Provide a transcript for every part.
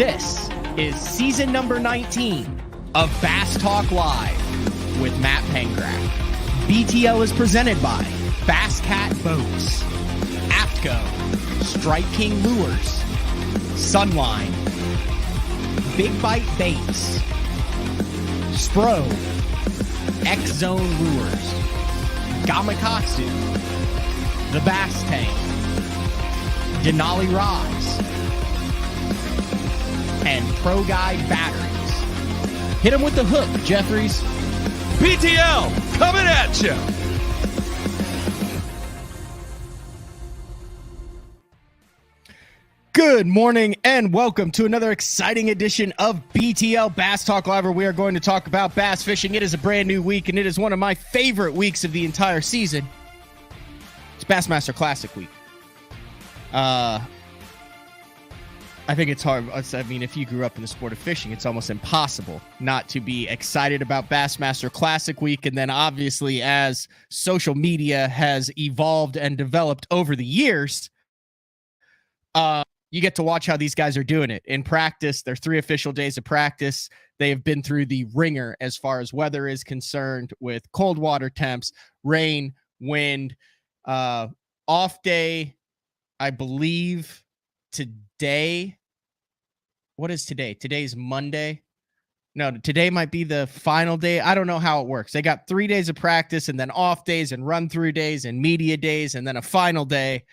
This is season number 19 of Bass Talk Live with Matt Pengrack. BTL is presented by Bass Cat Boats, Aftco, Strike King Lures, Sunline, Big Bite Baits, Spro, X-Zone Lures, Gamakatsu, The Bass Tank, Denali Rods, and Pro Guide Batteries. Hit them with the hook, Jeffries. BTL coming at you. Good morning and welcome to another exciting edition of BTL Bass Talk Live, where we are going to talk about bass fishing. It is a brand new week, and it is one of my favorite weeks of the entire season. It's Bassmaster Classic week. I think it's hard. I mean, if you grew up in the sport of fishing, it's almost impossible not to be excited about Bassmaster Classic week. And then obviously, as social media has evolved and developed over the years, you get to watch how these guys are doing it in practice. Their 3 official days of practice. They have been through the ringer as far as weather is concerned, with cold water temps, rain, wind, off day, I believe today. What is today? Today's Monday. No, today might be the final day. I don't know how it works. They got 3 days of practice and then off days and run through days and media days and then a final day.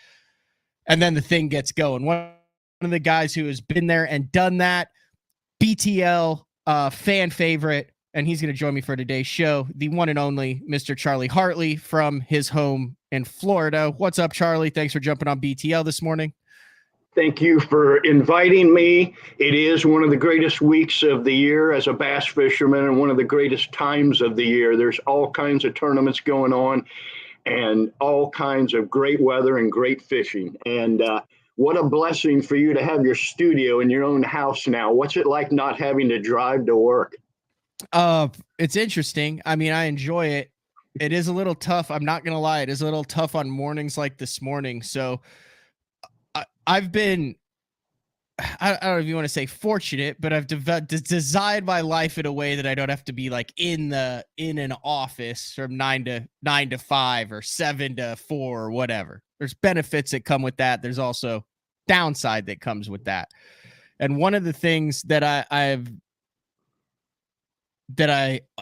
And then the thing gets going. One of the guys who has been there and done that, BTL fan favorite, and he's going to join me for today's show, the one and only Mr. Charlie Hartley from his home in Florida. What's up, Charlie? Thanks for jumping on BTL this morning. Thank you for inviting me. It is one of the greatest weeks of the year as a bass fisherman and one of the greatest times of the year. There's all kinds of tournaments going on and all kinds of great weather and great fishing. And what a blessing for you to have your studio in your own house now. What's it like not having to drive to work? It's interesting. I mean, I enjoy it. It is a little tough. I'm not going to lie. It is a little tough on mornings like this morning. So I've been, I don't know if you want to say fortunate, but I've designed my life in a way that I don't have to be like in an office from 9 to 5 or 7 to 4 or whatever. There's benefits that come with that. There's also downside that comes with that. And one of the things that I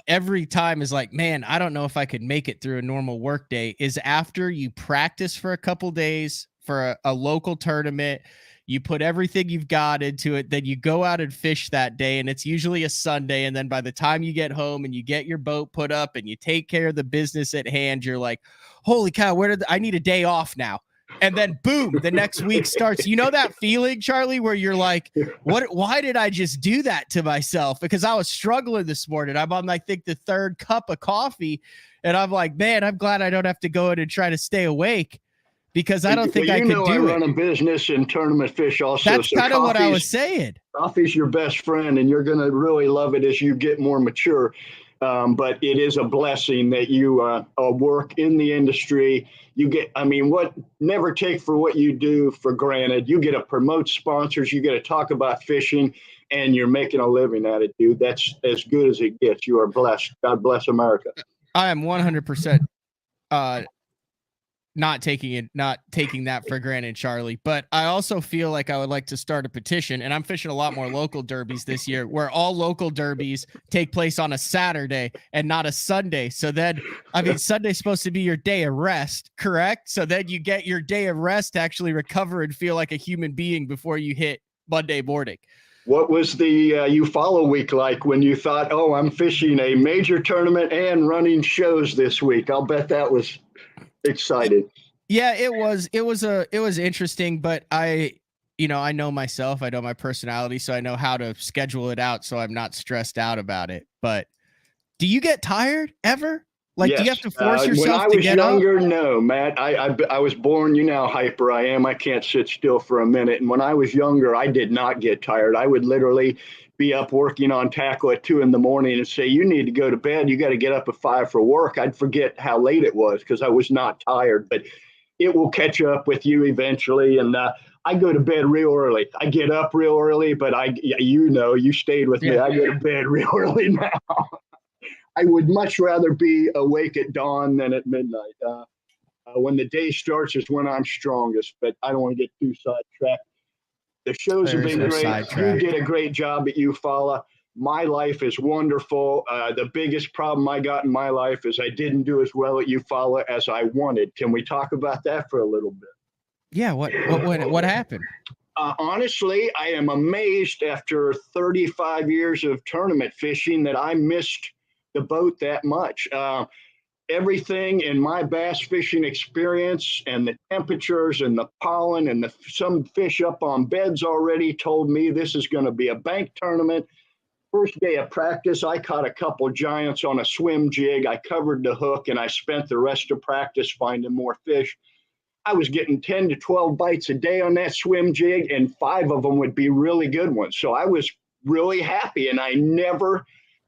every time is like, man, I don't know if I could make it through a normal work day, is after you practice for a couple days for a local tournament, you put everything you've got into it, then you go out and fish that day, and it's usually a Sunday, and then by the time you get home and you get your boat put up and you take care of the business at hand, you're like, holy cow, I need a day off now. And then boom, the next week starts. You know that feeling, Charlie, where you're like, why did I just do that to myself? Because I was struggling this morning. I'm on, I think, the 3rd cup of coffee, and I'm like, man, I'm glad I don't have to go in and try to stay awake, because I don't think I could do it. I run a business in tournament fish also. That's kind of what I was saying. Coffee's your best friend, and you're going to really love it as you get more mature. But it is a blessing that you work in the industry. You get, never take for what you do for granted. You get to promote sponsors. You get to talk about fishing, and you're making a living at it, dude. That's as good as it gets. You are blessed. God bless America. I am 100% not taking that for granted, Charlie. But I also feel like I would like to start a petition, and I'm fishing a lot more local derbies this year, where all local derbies take place on a Saturday and not a Sunday. So then, Sunday's supposed to be your day of rest, correct? So then you get your day of rest to actually recover and feel like a human being before you hit Monday morning. What was the Eufaula week like when you thought, oh, I'm fishing a major tournament and running shows this week? I'll bet that was excited. Yeah, it was interesting, but I know myself, I know my personality, so I know how to schedule it out so I'm not stressed out about it. But do you get tired ever? Like, yes. Do you have to force yourself to get up? When I was younger, no, Matt. I was born, you know how hyper I am. I can't sit still for a minute. And when I was younger, I did not get tired. I would literally be up working on tackle at 2 a.m. and say, you need to go to bed. You got to get up at 5 for work. I'd forget how late it was because I was not tired. But it will catch up with you eventually. And I go to bed real early. I get up real early, but you stayed with me. I go to bed real early now. I would much rather be awake at dawn than at midnight. When the day starts is when I'm strongest, but I don't want to get too sidetracked. The shows have been great. You did a great job at Eufaula. My life is wonderful. The biggest problem I got in my life is I didn't do as well at Eufaula as I wanted. Can we talk about that for a little bit? Yeah. What happened? Honestly, I am amazed after 35 years of tournament fishing that I missed the boat that much. Everything in my bass fishing experience and the temperatures and the pollen and some fish up on beds already told me this is going to be a bank tournament. First day of practice, I caught a couple giants on a swim jig. I covered the hook and I spent the rest of practice finding more fish. I was getting 10 to 12 bites a day on that swim jig, and 5 of them would be really good ones. So I was really happy, and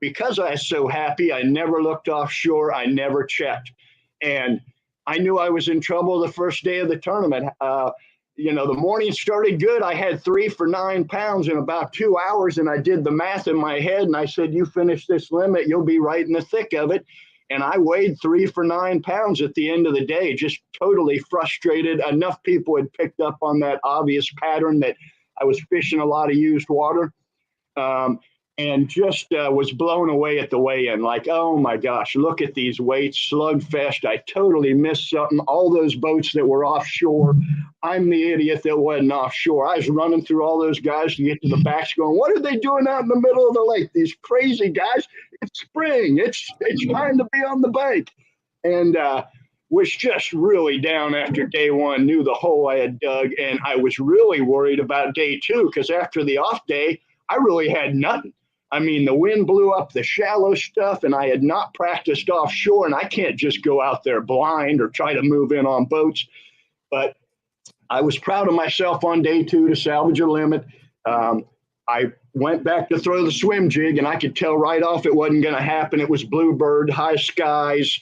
because I was so happy, I never looked offshore. I never checked. And I knew I was in trouble the first day of the tournament. The morning started good. I had 3 for 9 pounds in about 2 hours, and I did the math in my head, and I said, you finish this limit, you'll be right in the thick of it. And I weighed 3 for 9 pounds at the end of the day, just totally frustrated. Enough people had picked up on that obvious pattern that I was fishing a lot of used water. And just was blown away at the weigh-in. Like, oh my gosh, look at these weights, slugfest. I totally missed something. All those boats that were offshore, I'm the idiot that wasn't offshore. I was running through all those guys to get to the backs going, what are they doing out in the middle of the lake? These crazy guys. It's spring. It's time to be on the bank. And was just really down after day one, knew the hole I had dug. And I was really worried about day 2 because after the off day, I really had nothing. I mean, the wind blew up the shallow stuff, and I had not practiced offshore, and I can't just go out there blind or try to move in on boats. But I was proud of myself on day 2 to salvage a limit. I went back to throw the swim jig, and I could tell right off it wasn't going to happen. It was bluebird, high skies.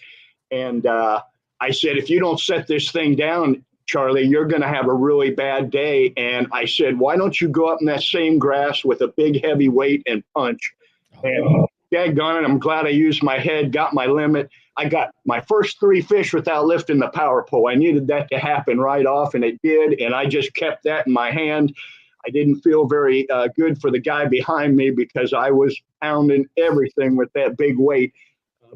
And I said, if you don't set this thing down, Charlie, you're going to have a really bad day. And I said, why don't you go up in that same grass with a big heavy weight and punch? And daggone it, I'm glad I used my head, got my limit. I got my first 3 fish without lifting the power pole. I needed that to happen right off, and it did. And I just kept that in my hand. I didn't feel very good for the guy behind me because I was pounding everything with that big weight.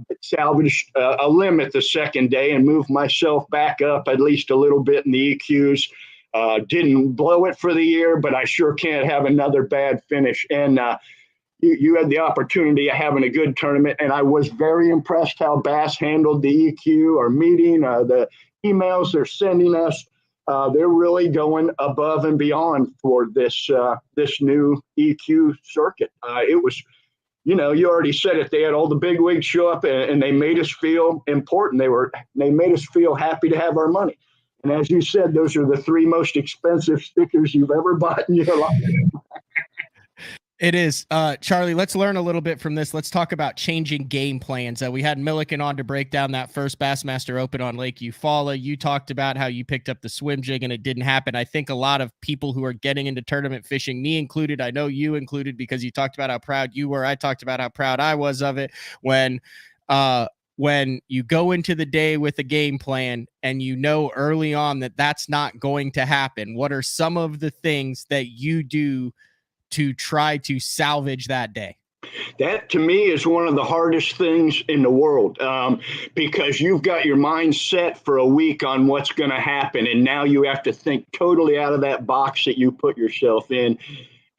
But salvaged a limit the second day and moved myself back up at least a little bit in the EQs. Didn't blow it for the year, but I sure can't have another bad finish. And you had the opportunity of having a good tournament, and I was very impressed how Bass handled the EQ or meeting, the emails they're sending us. They're really going above and beyond for this new EQ circuit. It was, you already said it. They had all the big wigs show up, and they made us feel important. They made us feel happy to have our money. And as you said, those are the 3 most expensive stickers you've ever bought in your life. It is. Charlie, let's learn a little bit from this. Let's talk about changing game plans. We had Milliken on to break down that first Bassmaster Open on Lake Eufaula. You talked about how you picked up the swim jig and it didn't happen. I think a lot of people who are getting into tournament fishing, me included, I know you included, because you talked about how proud you were. I talked about how proud I was of it when you go into the day with a game plan and you know early on that that's not going to happen. What are some of the things that you do to try to salvage that day? That to me is one of the hardest things in the world, because you've got your mind set for a week on what's going to happen. And now you have to think totally out of that box that you put yourself in.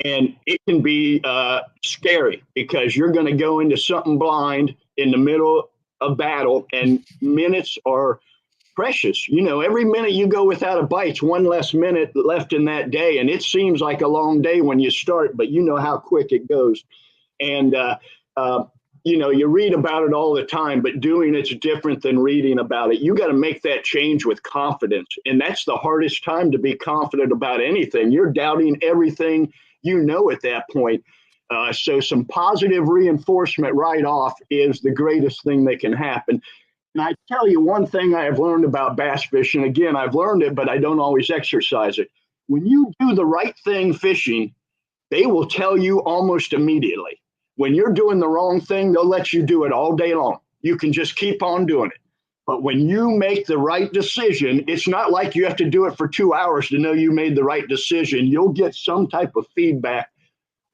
And it can be scary because you're going to go into something blind in the middle of battle, and minutes are precious. Every minute you go without a bite's 1 less minute left in that day. And it seems like a long day when you start, but you know how quick it goes. And, you read about it all the time, but doing it's different than reading about it. You got to make that change with confidence. And that's the hardest time to be confident about anything. You're doubting everything at that point. So some positive reinforcement right off is the greatest thing that can happen. And I tell you one thing I have learned about bass fishing. Again, I've learned it, but I don't always exercise it. When you do the right thing fishing, they will tell you almost immediately. When you're doing the wrong thing, they'll let you do it all day long. You can just keep on doing it. But when you make the right decision, it's not like you have to do it for 2 hours to know you made the right decision. You'll get some type of feedback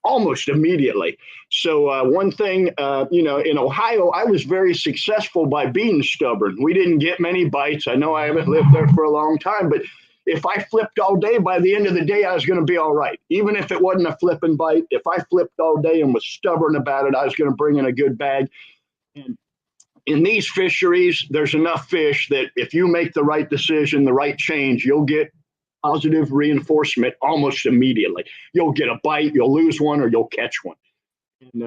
almost immediately. So one thing, in Ohio, I was very successful by being stubborn. We didn't get many bites. I know I haven't lived there for a long time, but if I flipped all day, by the end of the day, I was going to be all right. Even if it wasn't a flipping bite, if I flipped all day and was stubborn about it, I was going to bring in a good bag. And in these fisheries, there's enough fish that if you make the right decision, the right change, you'll get positive reinforcement almost immediately. You'll get a bite, you'll lose one, or you'll catch one. And,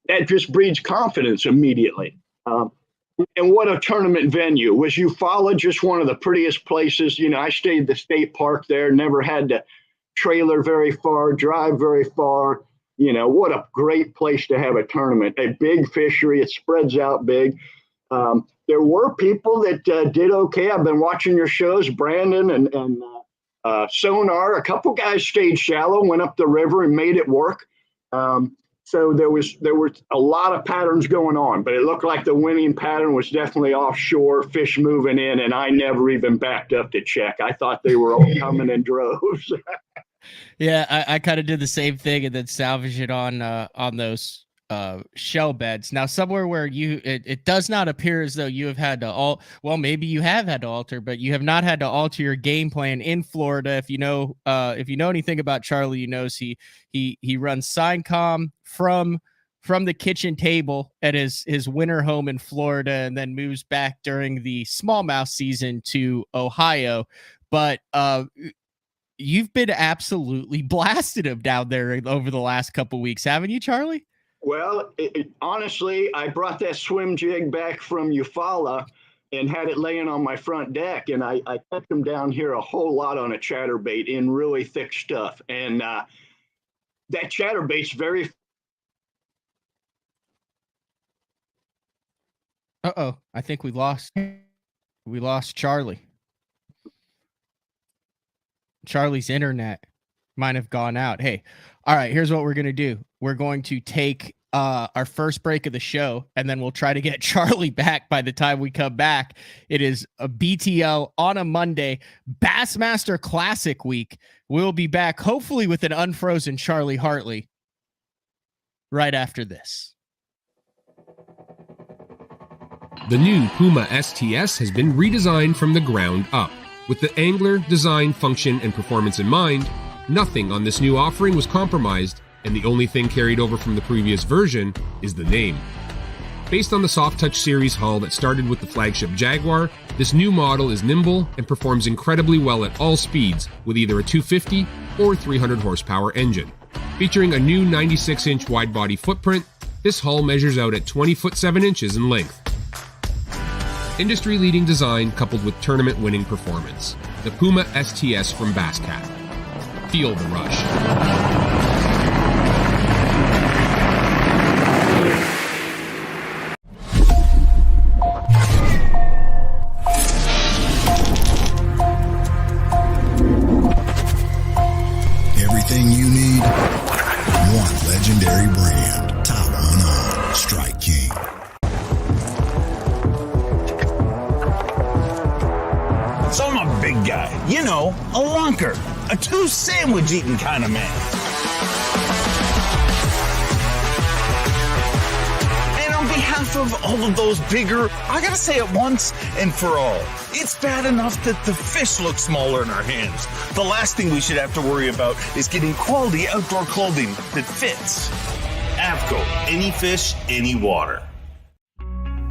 that just breeds confidence immediately. And what a tournament venue. Was Eufaula just one of the prettiest places? I stayed at the state park there, never had to trailer very far, drive very far. What a great place to have a tournament. A big fishery, it spreads out big. There were people that did okay. I've been watching your shows, Brandon and Sonar. A couple guys stayed shallow, went up the river and made it work. So there were a lot of patterns going on, but it looked like the winning pattern was definitely offshore, fish moving in, and I never even backed up to check. I thought they were all coming in droves. Yeah, I kind of did the same thing and then salvaged it on those shell beds. Now, somewhere where it does not appear as though you have had to maybe you have had to alter, but you have not had to alter your game plan in Florida. If you know anything about Charlie, he runs SignCom from the kitchen table at his winter home in Florida, and then moves back during the smallmouth season to Ohio. But you've been absolutely blasted him down there over the last couple weeks, haven't you, Charlie? Well, honestly, I brought that swim jig back from Eufaula and had it laying on my front deck, and I kept them down here a whole lot on a chatterbait in really thick stuff. And that chatterbait's very... Uh-oh, I think we lost Charlie. Charlie's internet might have gone out. Hey, all right, here's what we're going to do. We're going to take our first break of the show, and then we'll try to get Charlie back by the time we come back. It is a BTL on a Monday, Bassmaster Classic week. We'll be back, hopefully with an unfrozen Charlie Hartley, right after this. The new Puma STS has been redesigned from the ground up. With the angler, design, function, and performance in mind, nothing on this new offering was compromised, and the only thing carried over from the previous version is the name. Based on the Soft Touch series hull that started with the flagship Jaguar, this new model is nimble and performs incredibly well at all speeds with either a 250 or 300 horsepower engine. Featuring a new 96-inch wide-body footprint, this hull measures out at 20 foot 7 inches in length. Industry-leading design coupled with tournament-winning performance. The Puma STS from Basscat. Feel the rush. Everything you need, one legendary brand. Top 1 Strike King. So I'm a big guy, a lunker, a 2 sandwich eating kind of man. And on behalf of all of those bigger, I gotta say it once and for all, it's bad enough that the fish look smaller in our hands. The last thing we should have to worry about is getting quality outdoor clothing that fits. Avco, any fish, any water.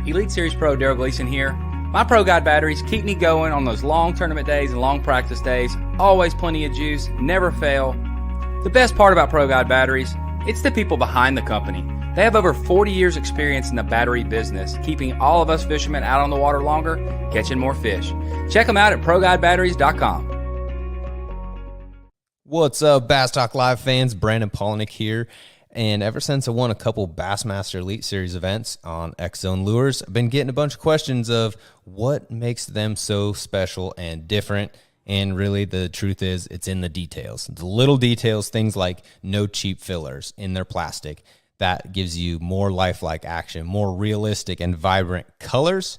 Elite Series Pro Daryl Gleason here. My Pro Guide batteries keep me going on those long tournament days and long practice days. Always plenty of juice, never fail. The best part about Pro Guide batteries, it's the people behind the company. They have over 40 years experience in the battery business, keeping all of us fishermen out on the water longer, catching more fish. Check them out at ProGuideBatteries.com. What's up, Bass Talk Live fans? Brandon Polnick here. And ever since I won a couple Bassmaster Elite Series events on X-Zone Lures, I've been getting a bunch of questions of what makes them so special and different. And really, the truth is, it's in the details. The little details, things like no cheap fillers in their plastic. That gives you more lifelike action, more realistic and vibrant colors.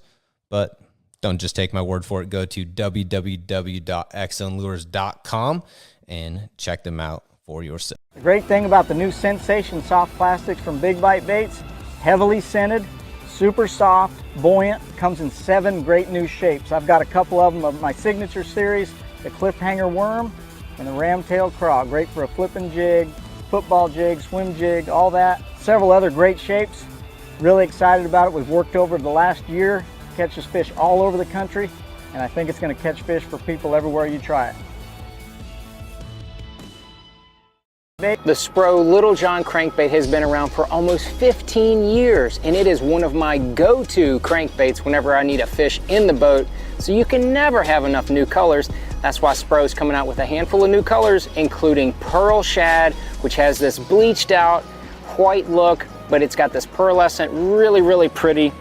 But don't just take my word for it. Go to www.xzonelures.com and check them out for yourself. The great thing about the new Sensation soft plastics from Big Bite Baits, heavily scented, super soft, buoyant, comes in 7 great new shapes. I've got a couple of them of my signature series, the cliffhanger worm and the ram-tailed craw. Great for a flipping jig, football jig, swim jig, all that. Several other great shapes. Really excited about it. We've worked over the last year, catches fish all over the country, and I think it's going to catch fish for people everywhere you try it. The Spro Little John crankbait has been around for almost 15 years, and it is one of my go-to crankbaits whenever I need a fish in the boat, so you can never have enough new colors. That's why Spro's coming out with a handful of new colors, including Pearl Shad, which has this bleached out white look, but it's got this pearlescent, really pretty.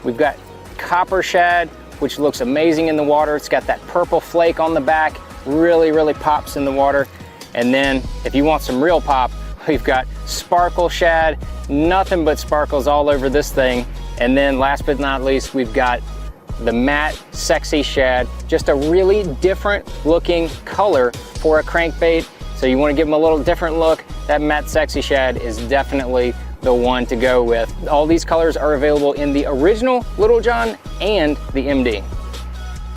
We've got Copper Shad, which looks amazing in the water. It's got that purple flake on the back, really pops in the water. And then if you want some real pop, we've got Sparkle Shad, nothing but sparkles all over this thing. And then last but not least, we've got the matte Sexy Shad, just a really different looking color for a crankbait. So you want to give them a little different look, that matte Sexy Shad is definitely the one to go with. All these colors are available in the original Little John and the MD.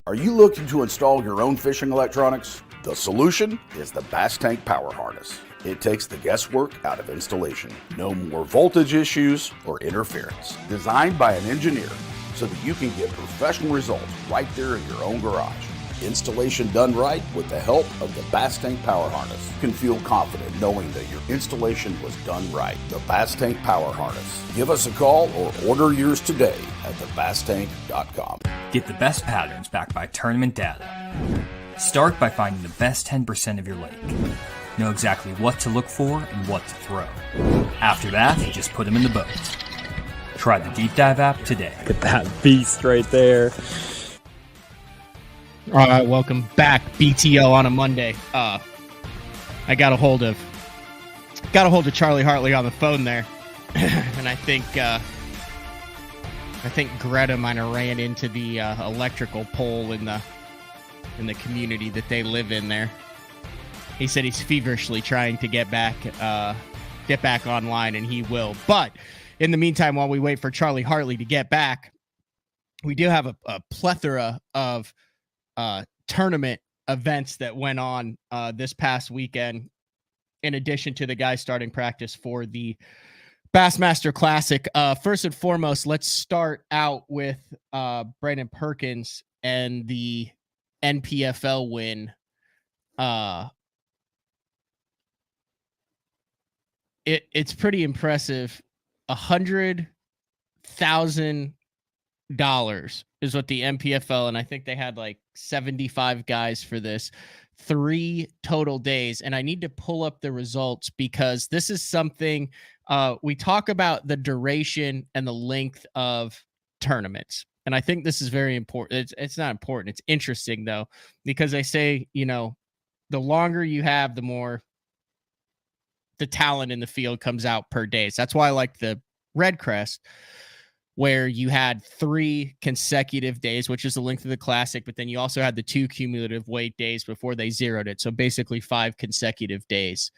Are you looking to install your own fishing electronics? The solution is the Bass Tank Power Harness. It takes the guesswork out of installation. No more voltage issues or interference. Designed by an engineer so that you can get professional results right there in your own garage. Installation done right with the help of the Bass Tank Power Harness. You can feel confident knowing that your installation was done right. The Bass Tank Power Harness. Give us a call or order yours today at thebasstank.com. Get the best patterns backed by tournament data. Start by finding the best 10% of your lake. Know exactly what to look for and what to throw. After that, just put them in the boat. Try the Deep Dive app today. Look at that beast right there. All right, welcome back, BTO on a Monday. I got a hold of Charlie Hartley on the phone there, and I think Greta might have ran into the electrical pole in the community that they live in there. He said he's feverishly trying to get back online, and he will. But in the meantime, while we wait for Charlie Hartley to get back, we do have a plethora of tournament events that went on this past weekend, in addition to the guys starting practice for the Bassmaster Classic. First and foremost, let's start out with Brandon Perkins and the NPFL win. It's pretty impressive. $100,000 is what the NPFL, and I think they had like 75 guys for this, 3 total days. And I need to pull up the results because this is something we talk about, the duration and the length of tournaments. And I think this is very important. It's not important. It's interesting though, because they say, the longer you have, the more the talent in the field comes out per day. So that's why I like the Red Crest, where you had 3 consecutive days, which is the length of the Classic, but then you also had the 2 cumulative weight days before they zeroed it. So basically 5 consecutive days.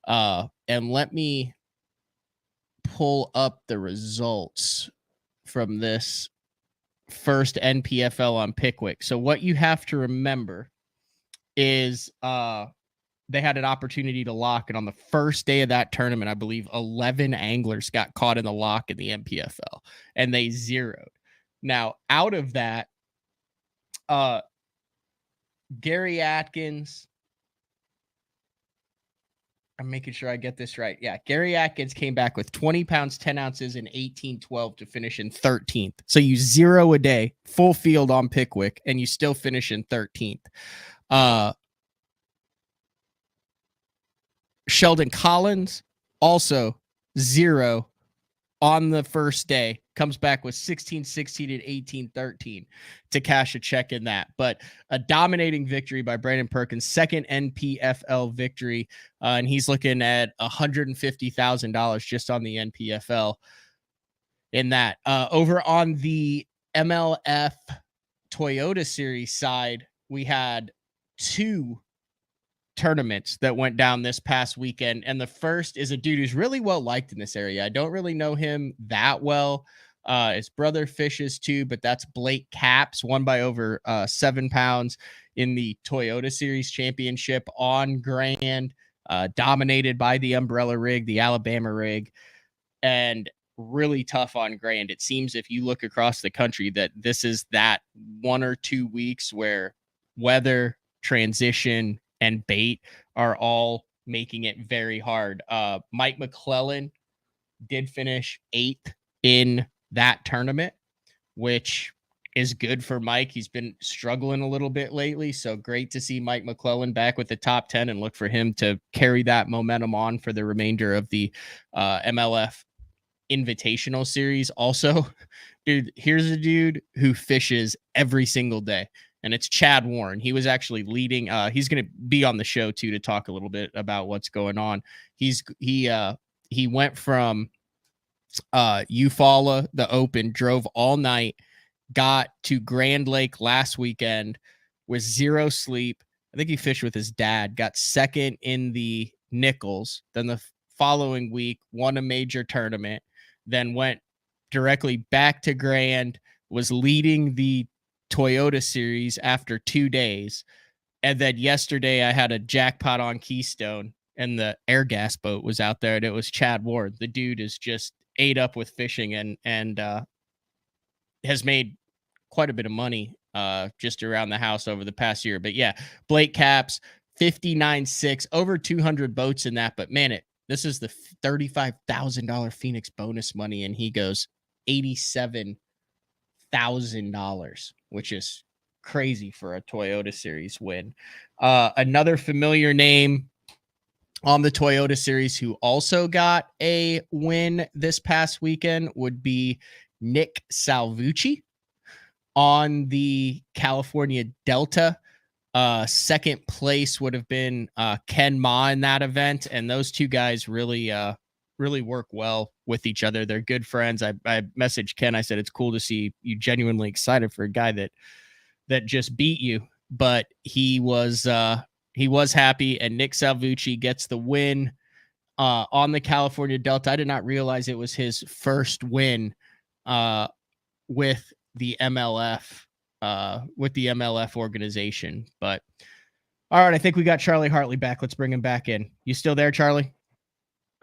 And let me pull up the results from this first NPFL on Pickwick. So what you have to remember is they had an opportunity to lock, and on the first day of that tournament, I believe 11 anglers got caught in the lock in the NPFL, and they zeroed. Now, out of that, Gary Atkins, I'm making sure I get this right. Yeah, Gary Atkins came back with 20 pounds, 10 ounces, and 1812 to finish in 13th. So you zero a day, full field on Pickwick, and you still finish in 13th. Sheldon Collins, also 0 on the first day, comes back with 16-16 and 18-13 to cash a check in that. But a dominating victory by Brandon Perkins, second NPFL victory, and he's looking at $150,000 just on the NPFL in that. Over on the MLF Toyota Series side, we had 2 tournaments that went down this past weekend, and the first is a dude who's really well liked in this area. I don't really know him that well. His brother fishes too, but that's Blake Capps, won by over 7 pounds in the Toyota Series Championship on Grand, dominated by the umbrella rig, the Alabama rig, and really tough on Grand. It seems if you look across the country that this is that 1 or 2 weeks where weather, transition, and bait are all making it very hard. Mike McClellan did finish 8th in that tournament, which is good for Mike. He's been struggling a little bit lately, so great to see Mike McClellan back with the top 10 and look for him to carry that momentum on for the remainder of the MLF Invitational Series. Also, dude, here's a dude who fishes every single day, and it's Chad Warren. He was actually leading. He's going to be on the show too to talk a little bit about what's going on. He went from Eufaula, the Open, drove all night, got to Grand Lake last weekend with 0 sleep. I think he fished with his dad, got second in the Nichols. Then the following week, won a major tournament, then went directly back to Grand, was leading the Toyota Series after 2 days. And then yesterday I had a jackpot on Keystone, and the air gas boat was out there, and it was Chad Ward. The dude is just ate up with fishing and has made quite a bit of money just around the house over the past year. But yeah, Blake Capps, 59.6, over 200 boats in that. But man, this is the $35,000 Phoenix bonus money, and he goes $87,000, which is crazy for a Toyota Series win. Another familiar name on the Toyota Series who also got a win this past weekend would be Nick Salvucci on the California Delta. Second place would have been Ken Ma in that event, and those two guys really work well with each other. They're good friends. I messaged Ken. I said, it's cool to see you genuinely excited for a guy that just beat you, but he was happy, and Nick Salvucci gets the win on the California Delta. I did not realize it was his first win with the MLF organization. But all right, I think we got Charlie Hartley back. Let's bring him back in. You still there, Charlie?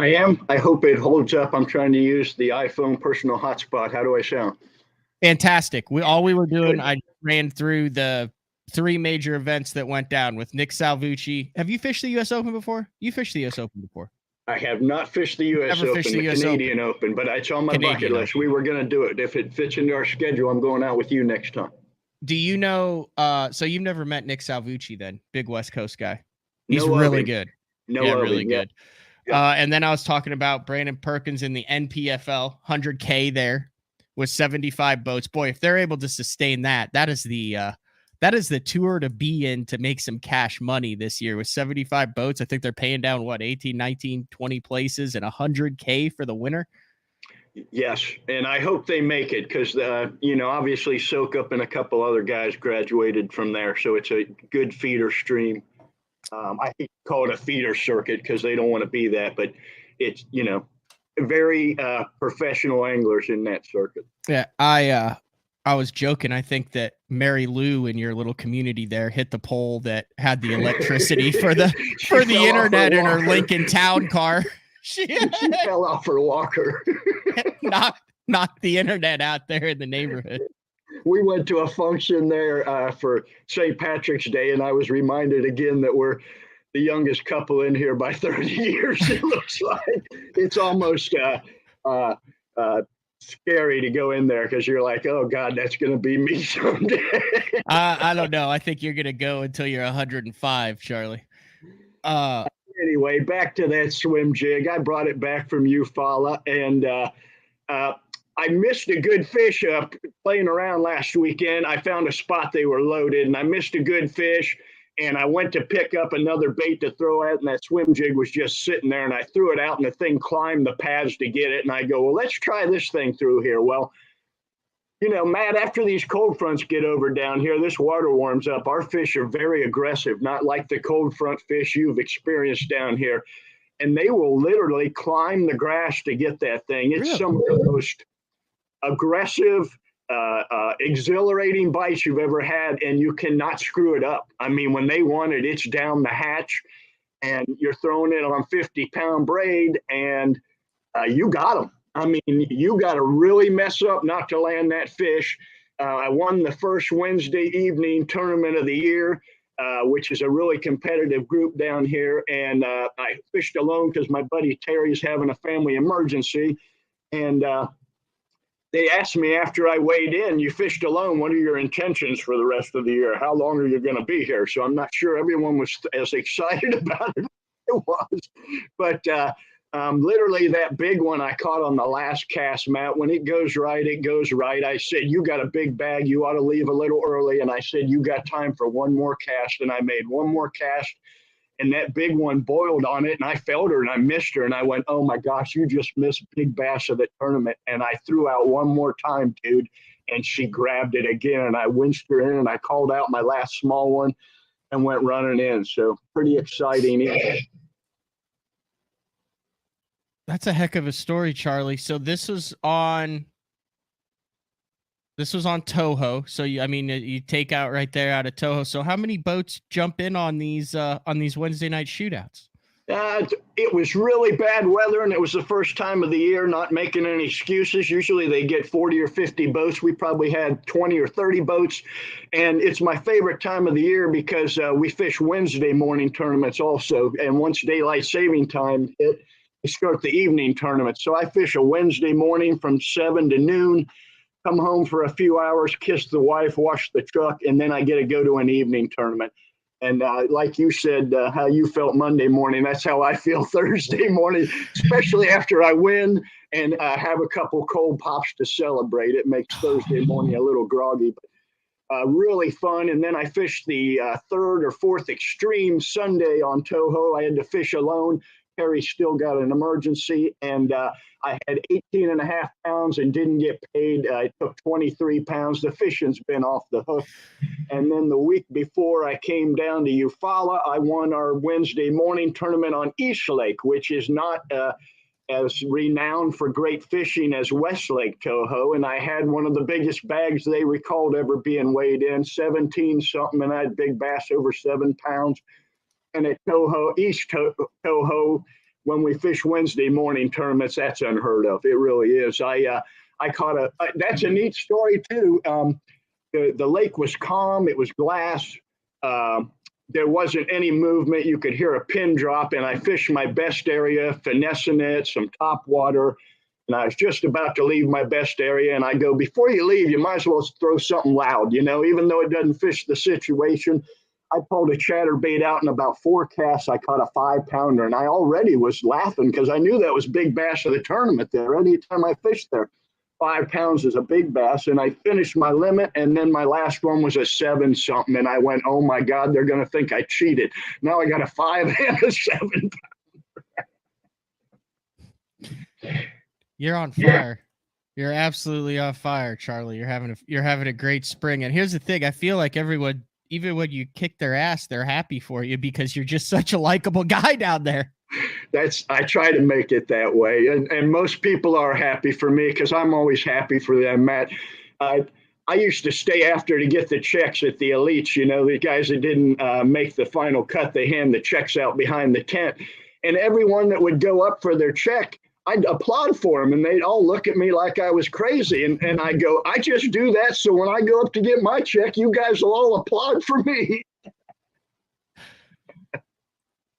I am. I hope it holds up. I'm trying to use the iPhone personal hotspot. How do I sound? Fantastic. All we were doing, I ran through the 3 major events that went down with Nick Salvucci. Have you fished the U.S. Open before? You fished the U.S. Open before. I have not fished the U.S. Open, the Canadian Open, but it's on my bucket list. We were going to do it. If it fits into our schedule, I'm going out with you next time. Do you know, so you've never met Nick Salvucci then, big West Coast guy. He's really good. Really good. Yeah. And then I was talking about Brandon Perkins in the NPFL, 100K there with 75 boats. Boy, if they're able to sustain that is the tour to be in to make some cash money this year with 75 boats. I think they're paying down 18, 19, 20 places and 100K for the winner. Yes, and I hope they make it because, obviously Soak Up and a couple other guys graduated from there, so it's a good feeder stream. I hate to call it a feeder circuit because they don't want to be that, but it's, very professional anglers in that circuit. Yeah, I was joking. I think that Mary Lou in your little community there hit the pole that had the electricity for the internet in her Lincoln Town car. She fell off her walker. Knocked the internet out there in the neighborhood. We went to a function there for St. Patrick's Day, and I was reminded again that we're the youngest couple in here by 30 years. It looks like it's almost scary to go in there because you're like, oh God, that's going to be me someday. I don't know. I think you're going to go until you're 105, Charlie. Anyway, back to that swim jig. I brought it back from Eufaula, and I missed a good fish playing around last weekend. I found a spot they were loaded, and I missed a good fish. And I went to pick up another bait to throw at, and that swim jig was just sitting there. And I threw it out, and the thing climbed the pads to get it. And I go, well, let's try this thing through here. Well, you know, Matt, after these cold fronts get over down here, this water warms up. Our fish are very aggressive, not like the cold front fish you've experienced down here. And they will literally climb the grass to get that thing. It's some of the most aggressive, exhilarating bites you've ever had, and you cannot screw it up. I mean, when they want it, it's down the hatch, and you're throwing it on 50-pound braid, and you got them. I mean, you got to really mess up not to land that fish. I won the first Wednesday evening tournament of the year, which is a really competitive group down here, and I fished alone because my buddy Terry's having a family emergency, and they asked me after I weighed in, you fished alone, what are your intentions for the rest of the year? How long are you going to be here? So I'm not sure everyone was as excited about it as it was. But literally that big one I caught on the last cast, Matt, when it goes right, it goes right. I said, you got a big bag. You ought to leave a little early. And I said, you got time for one more cast. And I made one more cast. And that big one boiled on it, and I felt her, and I missed her, and I went, oh, my gosh, you just missed big bass of the tournament. And I threw out one more time, dude, and she grabbed it again, and I winched her in, and I called out my last small one and went running in. So pretty exciting. That's a heck of a story, Charlie. So this was on Toho. So you take out right there out of Toho. So how many boats jump in on these Wednesday night shootouts? It was really bad weather, and it was the first time of the year, not making any excuses. Usually they get 40 or 50 boats. We probably had 20 or 30 boats, and it's my favorite time of the year because we fish Wednesday morning tournaments also, and once daylight saving time hit, we start the evening tournament. So I fish a Wednesday morning from 7 to noon, come home for a few hours, kiss the wife, wash the truck, and then I get to go to an evening tournament. And like you said, how you felt Monday morning, that's how I feel Thursday morning, especially after I win and have a couple cold pops to celebrate. It makes Thursday morning a little groggy, but really fun. And then I fished the third or fourth extreme Sunday on Toho. I had to fish alone. Harry still got an emergency, and I had 18 and a half pounds and didn't get paid. I took 23 pounds. The fishing's been off the hook. And then the week before I came down to Eufaula, I won our Wednesday morning tournament on East Lake, which is not as renowned for great fishing as West Lake Toho. And I had one of the biggest bags they recalled ever being weighed in, 17 something, and I had big bass over 7 pounds. And at Toho, East Toho, when we fish Wednesday morning tournaments, that's unheard of. It really is. I caught that's a neat story too. The lake was calm. It was glass. There wasn't any movement. You could hear a pin drop, and I fished my best area, finessing it, some top water. And I was just about to leave my best area, and I go, before you leave, you might as well throw something loud, even though it doesn't fish the situation. I pulled a chatterbait out in about 4 casts. I caught a 5-pounder, and I already was laughing because I knew that was big bass of the tournament there. Anytime I fished there, 5 pounds is a big bass, and I finished my limit, and then my last one was a 7-something, and I went, oh, my God, they're going to think I cheated. Now I got a 5 and a 7-pounder. You're on fire. You're absolutely on fire, Charlie. You're having a great spring. And here's the thing. I feel like everyone, even when you kick their ass, they're happy for you because you're just such a likable guy down there. I try to make it that way. And most people are happy for me because I'm always happy for them, Matt. I used to stay after to get the checks at the elites, the guys that didn't make the final cut, they hand the checks out behind the tent. And everyone that would go up for their check, I'd applaud for them, and they'd all look at me like I was crazy. And I go, I just do that so when I go up to get my check, you guys will all applaud for me.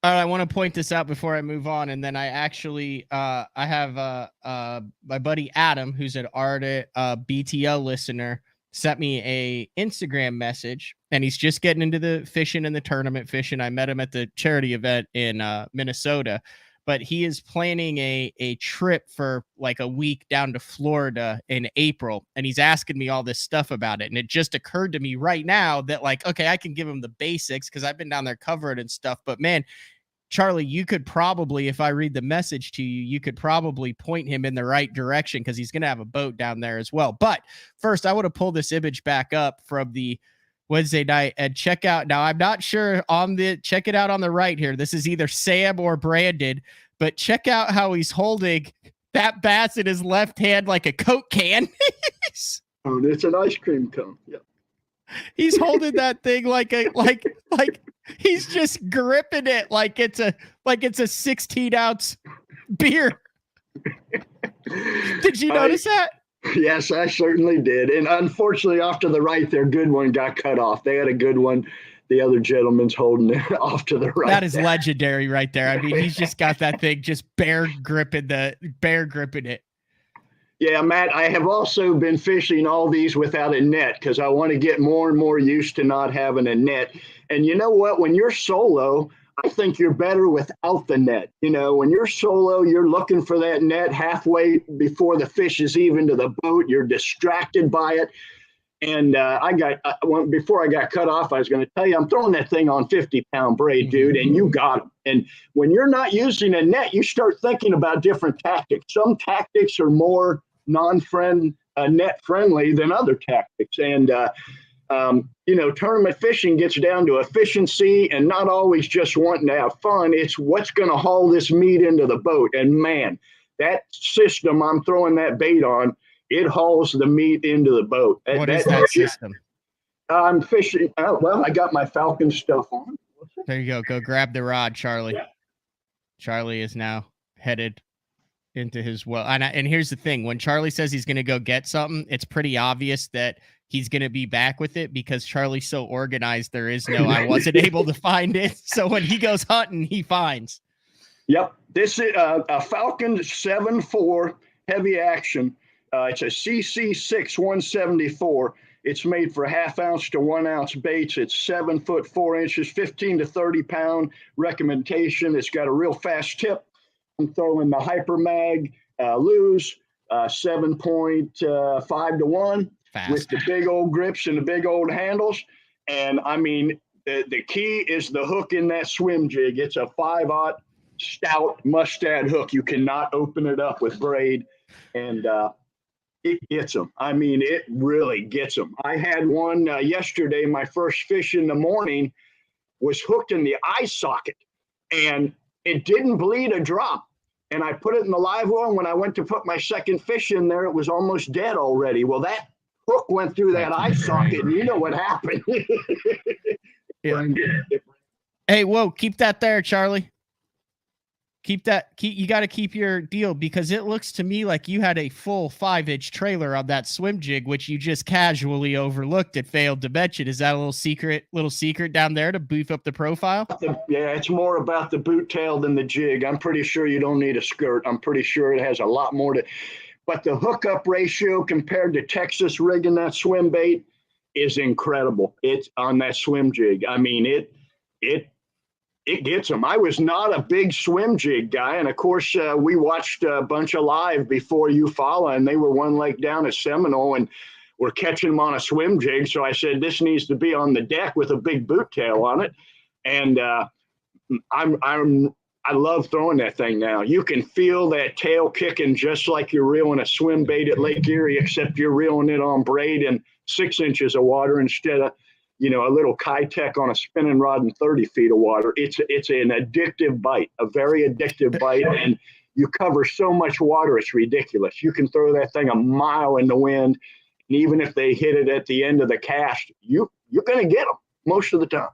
All right, I want to point this out before I move on, and then I actually I have my buddy Adam, who's an ardent BTL listener, sent me a Instagram message, and he's just getting into the fishing and the tournament fishing. I met him at the charity event in Minnesota, but he is planning a trip for like a week down to Florida in April. And he's asking me all this stuff about it. And it just occurred to me right now that like, okay, I can give him the basics because I've been down there covering and stuff, but man, Charlie, you could probably, if I read the message to you, you could probably point him in the right direction because he's going to have a boat down there as well. But first, I want to pull this image back up from the Wednesday night and check out. Now, I'm not sure check it out on the right here. This is either Sam or Brandon, but check out how he's holding that bass in his left hand like a Coke can. Oh, it's an ice cream cone. Yeah. He's holding that thing like he's just gripping it like it's a 16-ounce beer. Did you notice that? Yes, I certainly did. And unfortunately, off to the right, their good one got cut off. They had a good one. The other gentleman's holding it off to the right. That is legendary right there. I mean, he's just got that thing just bear gripping it. Yeah, Matt, I have also been fishing all these without a net because I want to get more and more used to not having a net. And you know what? When you're solo, I think you're better without the net. You know, when you're solo, you're looking for that net halfway before the fish is even to the boat. You're distracted by it. And before I got cut off, I was going to tell you, I'm throwing that thing on 50-pound braid, dude, and you got them. And when you're not using a net, you start thinking about different tactics. Some tactics are more net friendly than other tactics. And, tournament fishing gets down to efficiency and not always just wanting to have fun. It's what's going to haul this meat into the boat. And man, that system I'm throwing that bait on, it hauls the meat into the boat. What is that system? I'm fishing. I got my Falcon stuff on. There you go. Go grab the rod, Charlie. Yeah. Charlie is now headed into his well. And here's the thing. When Charlie says he's going to go get something, it's pretty obvious that he's going to be back with it because Charlie's so organized. There is no, I wasn't able to find it. So when he goes hunting, he finds. Yep. This is a Falcon 7.4 heavy action. It's a CC6 174. It's made for 1/2 ounce to 1 ounce baits. It's 7 foot 4 inches, 15 to 30 pound recommendation. It's got a real fast tip. I'm throwing the Hyper Mag lures, 7.5 to 1 fast, with the big old grips and the big old handles. And I mean, the key is the hook in that swim jig. It's a 5/0 stout mustad hook. You cannot open it up with braid, and it gets them. I mean, it really gets them. I had one yesterday. My first fish in the morning was hooked in the eye socket, and it didn't bleed a drop. And I put it in the live well. And when I went to put my second fish in there, it was almost dead already. Well, that hook went through that eye socket, and you know what happened. Yeah. Hey, whoa, keep that there, Charlie. You got to keep your deal because it looks to me like you had a full 5-inch trailer on that swim jig, which you just casually overlooked. It failed to mention. Is that a little secret down there to beef up the profile? Yeah, it's more about the boot tail than the jig. I'm pretty sure you don't need a skirt. I'm pretty sure it has a lot more to, but the hookup ratio compared to Texas rigging that swim bait is incredible. It's on that swim jig. I mean, it gets them. I was not a big swim jig guy. And of course, we watched a bunch of live before Eufaula, and they were one lake down at Seminole and were catching them on a swim jig. So I said, this needs to be on the deck with a big boot tail on it. And I love throwing that thing now. You can feel that tail kicking just like you're reeling a swim bait at Lake Erie, except you're reeling it on braid and 6 inches of water instead of, a little Kitech on a spinning rod and 30 feet of water. It's an addictive bite, a very addictive bite, and you cover so much water, it's ridiculous. You can throw that thing a mile in the wind, and even if they hit it at the end of the cast, you're going to get them most of the time.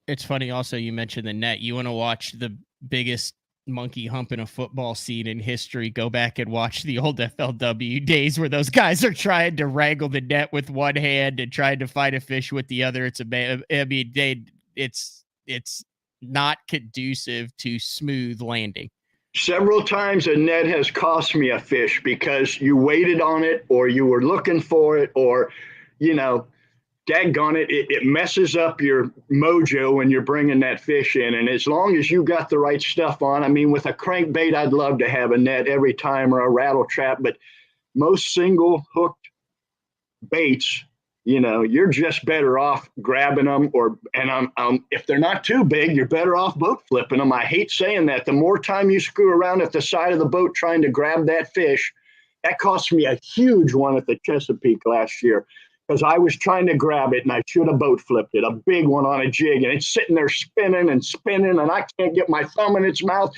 It's funny also you mentioned the net. You want to watch the biggest monkey humping a football scene in history, go back and watch the old FLW days where those guys are trying to wrangle the net with one hand and trying to fight a fish with the other. It's not conducive to smooth landing. Several times a net has cost me a fish because you waited on it or you were looking for it or, daggone it, it messes up your mojo when you're bringing that fish in. And as long as you got the right stuff on, I mean, with a crankbait, I'd love to have a net every time or a rattle trap, but most single hooked baits, you're just better off grabbing them if they're not too big, you're better off boat flipping them. I hate saying that. The more time you screw around at the side of the boat trying to grab that fish, that cost me a huge one at the Chesapeake last year. Because I was trying to grab it and I should have boat flipped it, a big one on a jig, and it's sitting there spinning and spinning, and I can't get my thumb in its mouth.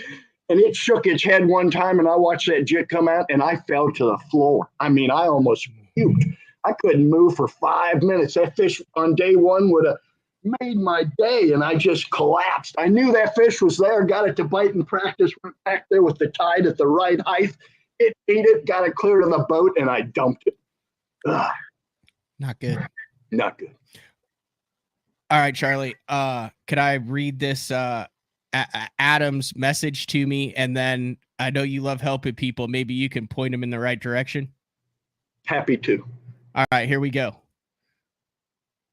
And it shook its head one time, and I watched that jig come out, and I fell to the floor. I mean, I almost puked. I couldn't move for 5 minutes. That fish on day one would have made my day, and I just collapsed. I knew that fish was there, got it to bite in practice, went back there with the tide at the right height. It ate it, got it clear to the boat, and I dumped it. Ugh. Not good. Not good. All right, Charlie. Could I read this Adam's message to me? And then I know you love helping people. Maybe you can point them in the right direction. Happy to. All right, here we go.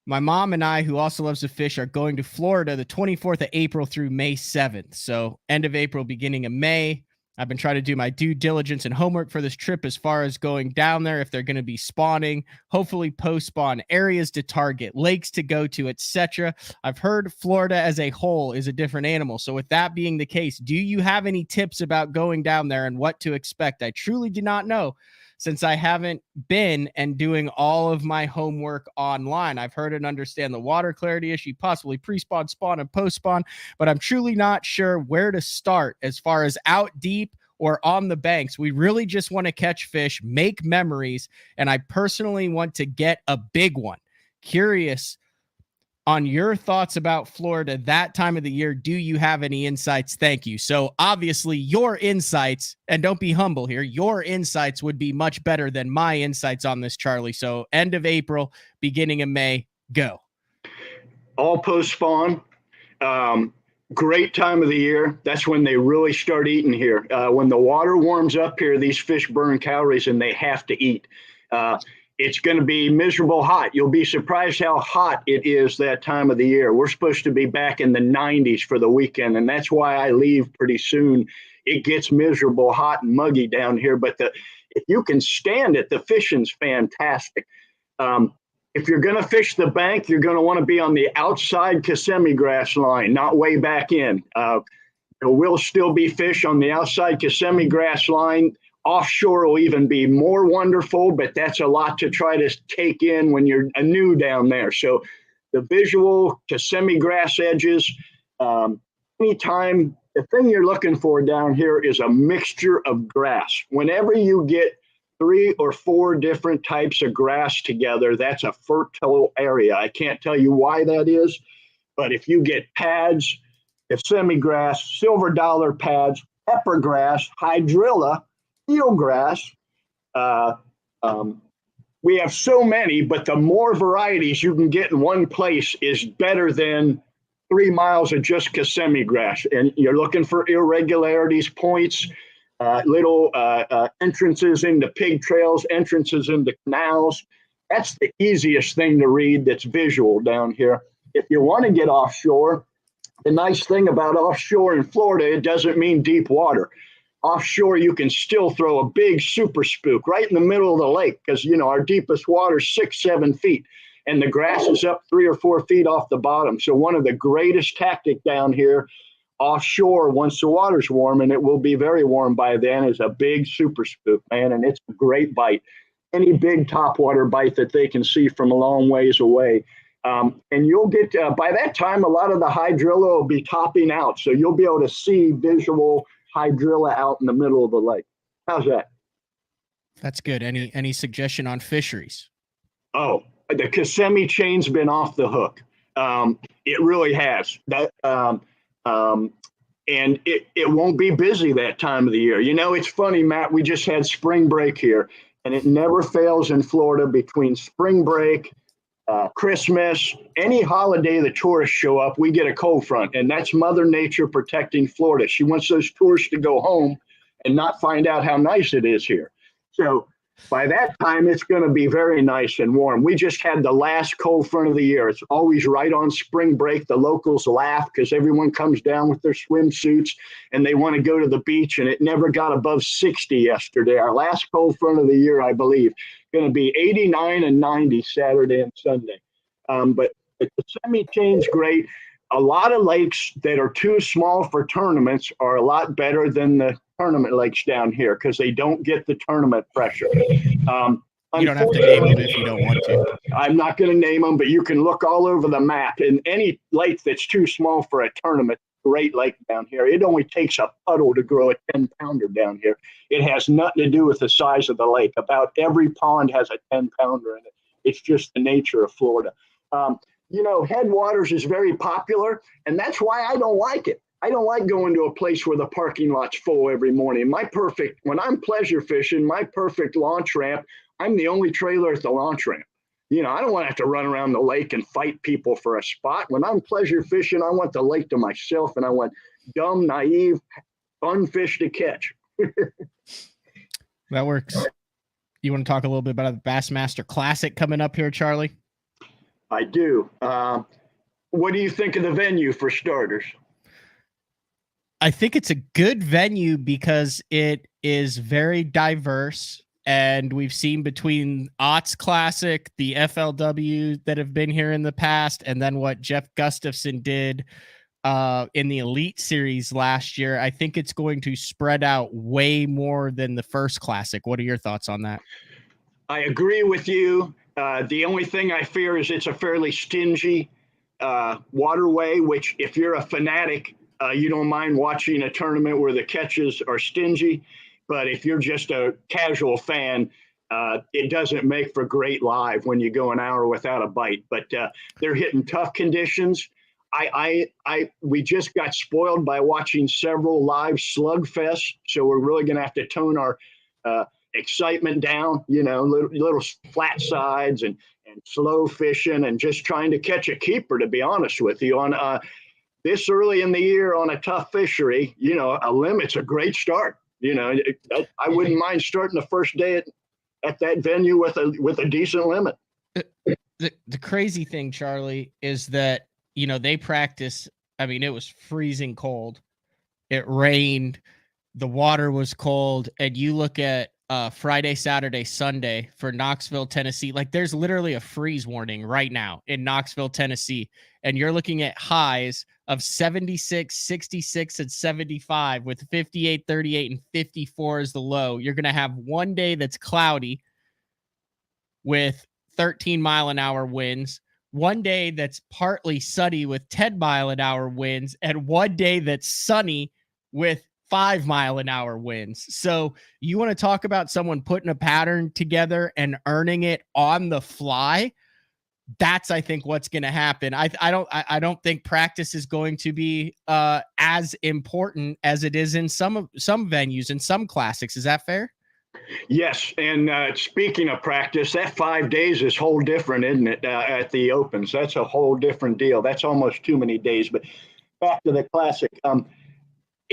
My mom and I, who also loves to fish, are going to Florida the 24th of April through May 7th. So end of April, beginning of May. I've been trying to do my due diligence and homework for this trip as far as going down there, if they're going to be spawning, hopefully post-spawn, areas to target, lakes to go to, etc. I've heard Florida as a whole is a different animal. So with that being the case, do you have any tips about going down there and what to expect? I truly do not know, since I haven't been and doing all of my homework online. I've heard and understand the water clarity issue, possibly pre-spawn, spawn, and post-spawn, but I'm truly not sure where to start as far as out deep or on the banks. We really just want to catch fish, make memories, and I personally want to get a big one. Curious on your thoughts about Florida that time of the year. Do you have any insights? Thank you. So obviously your insights, and don't be humble here, your insights would be much better than my insights on this, Charlie. So end of April, beginning of May, go. All post spawn. Great time of the year. That's when they really start eating here. When the water warms up here, these fish burn calories and they have to eat. It's going to be miserable hot. You'll be surprised how hot it is that time of the year. We're supposed to be back in the 90s for the weekend, and that's why I leave pretty soon. It gets miserable hot and muggy down here, but if you can stand it, the fishing's fantastic. If you're going to fish the bank, you're going to want to be on the outside Kissimmee grass line, not way back in. There will still be fish on the outside Kissimmee grass line. Offshore will even be more wonderful, but that's a lot to try to take in when you're new down there. So the visual Kissimmee grass edges, anytime, the thing you're looking for down here is a mixture of grass. Whenever you get 3 or 4 different types of grass together, that's a fertile area. I can't tell you why that is, but if you get pads, Kissimmee grass, silver dollar pads, pepper grass, hydrilla, eelgrass. We have so many, but the more varieties you can get in one place is better than 3 miles of just Kissimmee grass. And you're looking for irregularities, points, little entrances into pig trails, entrances into canals. That's the easiest thing to read that's visual down here. If you want to get offshore, the nice thing about offshore in Florida, it doesn't mean deep water. Offshore, you can still throw a big super spook right in the middle of the lake because, our deepest water is 6-7 feet and the grass is up 3 or 4 feet off the bottom. So one of the greatest tactics down here offshore, once the water's warm, and it will be very warm by then, is a big super spook, man, and it's a great bite. Any big topwater bite that they can see from a long ways away. And you'll get, by that time, a lot of the hydrilla will be topping out. So you'll be able to see visual hydrilla out in the middle of the lake. How's that? That's good. Any suggestion on fisheries? Oh, the Kissimmee chain's been off the hook. It really has. That and it won't be busy that time of the year. It's funny, Matt, we just had spring break here, and it never fails in Florida between spring break Christmas, any holiday the tourists show up, we get a cold front, and that's Mother Nature protecting Florida. She wants those tourists to go home and not find out how nice it is here. So by that time, it's going to be very nice and warm. We just had the last cold front of the year. It's always right on spring break. The locals laugh because everyone comes down with their swimsuits and they want to go to the beach, and it never got above 60 yesterday. Our last cold front of the year, I believe, going to be 89 and 90 Saturday and Sunday. But the semi-chain's great. A lot of lakes that are too small for tournaments are a lot better than the tournament lakes down here because they don't get the tournament pressure. You don't have to name them if you don't want to. I'm not going to name them, but you can look all over the map. And any lake that's too small for a tournament, great lake down here. It only takes a puddle to grow a 10-pounder down here. It has nothing to do with the size of the lake. About every pond has a 10-pounder in it. It's just the nature of Florida. Headwaters is very popular, and that's why I don't like it. I don't like going to a place where the parking lot's full every morning. When I'm pleasure fishing, my perfect launch ramp, I'm the only trailer at the launch ramp. I don't want to have to run around the lake and fight people for a spot. When I'm pleasure fishing, I want the lake to myself, and I want dumb, naive, fun fish to catch. That works. You want to talk a little bit about the Bassmaster Classic coming up here, Charlie? I do. What do you think of the venue for starters? I think it's a good venue because it is very diverse, and we've seen between Ott's Classic, the FLW that have been here in the past, and then what Jeff Gustafson did in the Elite Series last year. I think it's going to spread out way more than the first Classic. What are your thoughts on that? I agree with you. The only thing I fear is it's a fairly stingy waterway, which if you're a fanatic, you don't mind watching a tournament where the catches are stingy. But if you're just a casual fan, it doesn't make for great live when you go an hour without a bite. But they're hitting tough conditions. We just got spoiled by watching several live slugfests, so we're really going to have to tone our excitement down. Little flat sides and slow fishing and just trying to catch a keeper. To be honest with you, on this early in the year on a tough fishery, a limit's a great start. I wouldn't mind starting the first day at that venue with a decent limit. The crazy thing, Charlie, is that, they practice. I mean, it was freezing cold. It rained. The water was cold. And you look at Friday, Saturday, Sunday for Knoxville, Tennessee. Like, there's literally a freeze warning right now in Knoxville, Tennessee. And you're looking at highs of 76, 66, and 75 with 58, 38, and 54 as the low. You're going to have one day that's cloudy with 13-mile-an-hour winds, one day that's partly sunny with 10-mile-an-hour winds, and one day that's sunny with 5-mile-an-hour winds. So you want to talk about someone putting a pattern together and earning it on the fly? That's, I think, what's going to happen. I don't think practice is going to be as important as it is in some venues and some classics. Is that fair? Yes, and speaking of practice, that 5 days is whole different, isn't it? At the Opens, that's a whole different deal. That's almost too many days. But back to the Classic.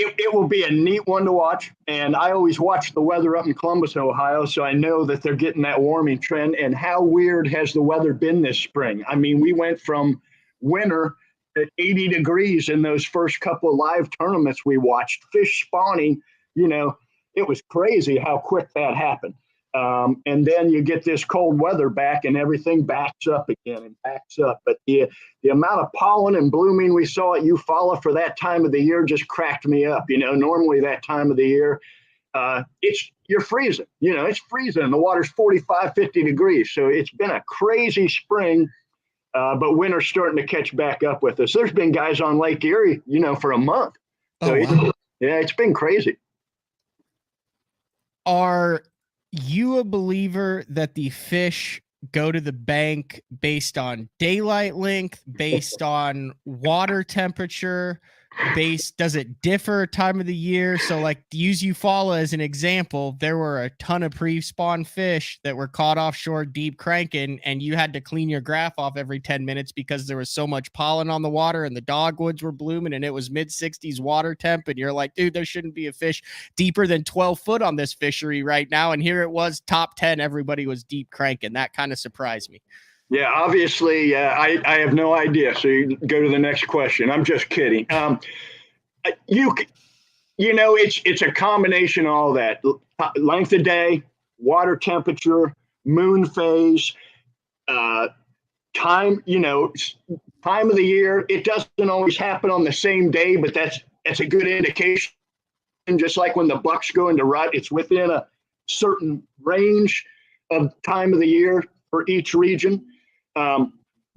It will be a neat one to watch, and I always watch the weather up in Columbus, Ohio, so I know that they're getting that warming trend. And how weird has the weather been this spring? I mean, we went from winter at 80 degrees in those first couple of live tournaments we watched. Fish spawning, it was crazy how quick that happened. And then you get this cold weather back and everything backs up again and backs up. But the amount of pollen and blooming we saw at Eufaula for that time of the year just cracked me up. Normally that time of the year, you're freezing. It's freezing. The water's 45, 50 degrees. So it's been a crazy spring, but winter's starting to catch back up with us. There's been guys on Lake Erie, for a month. So wow. It's been crazy. Are you a believer that the fish go to the bank based on daylight length, based on water temperature? based? Does it differ time of the year? So like use Eufaula as an example. There were a ton of pre-spawn fish that were caught offshore deep cranking, and you had to clean your graph off every 10 minutes because there was so much pollen on the water and the dogwoods were blooming and it was mid-60s water temp. And you're like, dude, there shouldn't be a fish deeper than 12 foot on this fishery right now. And here it was, top 10, everybody was deep cranking. That kind of surprised me. Yeah, obviously, I have no idea. So you go to the next question. I'm just kidding. It's a combination of all that. Length of day, water temperature, moon phase, time of the year. It doesn't always happen on the same day, but that's a good indication. And just like when the bucks go into rut, it's within a certain range of time of the year for each region.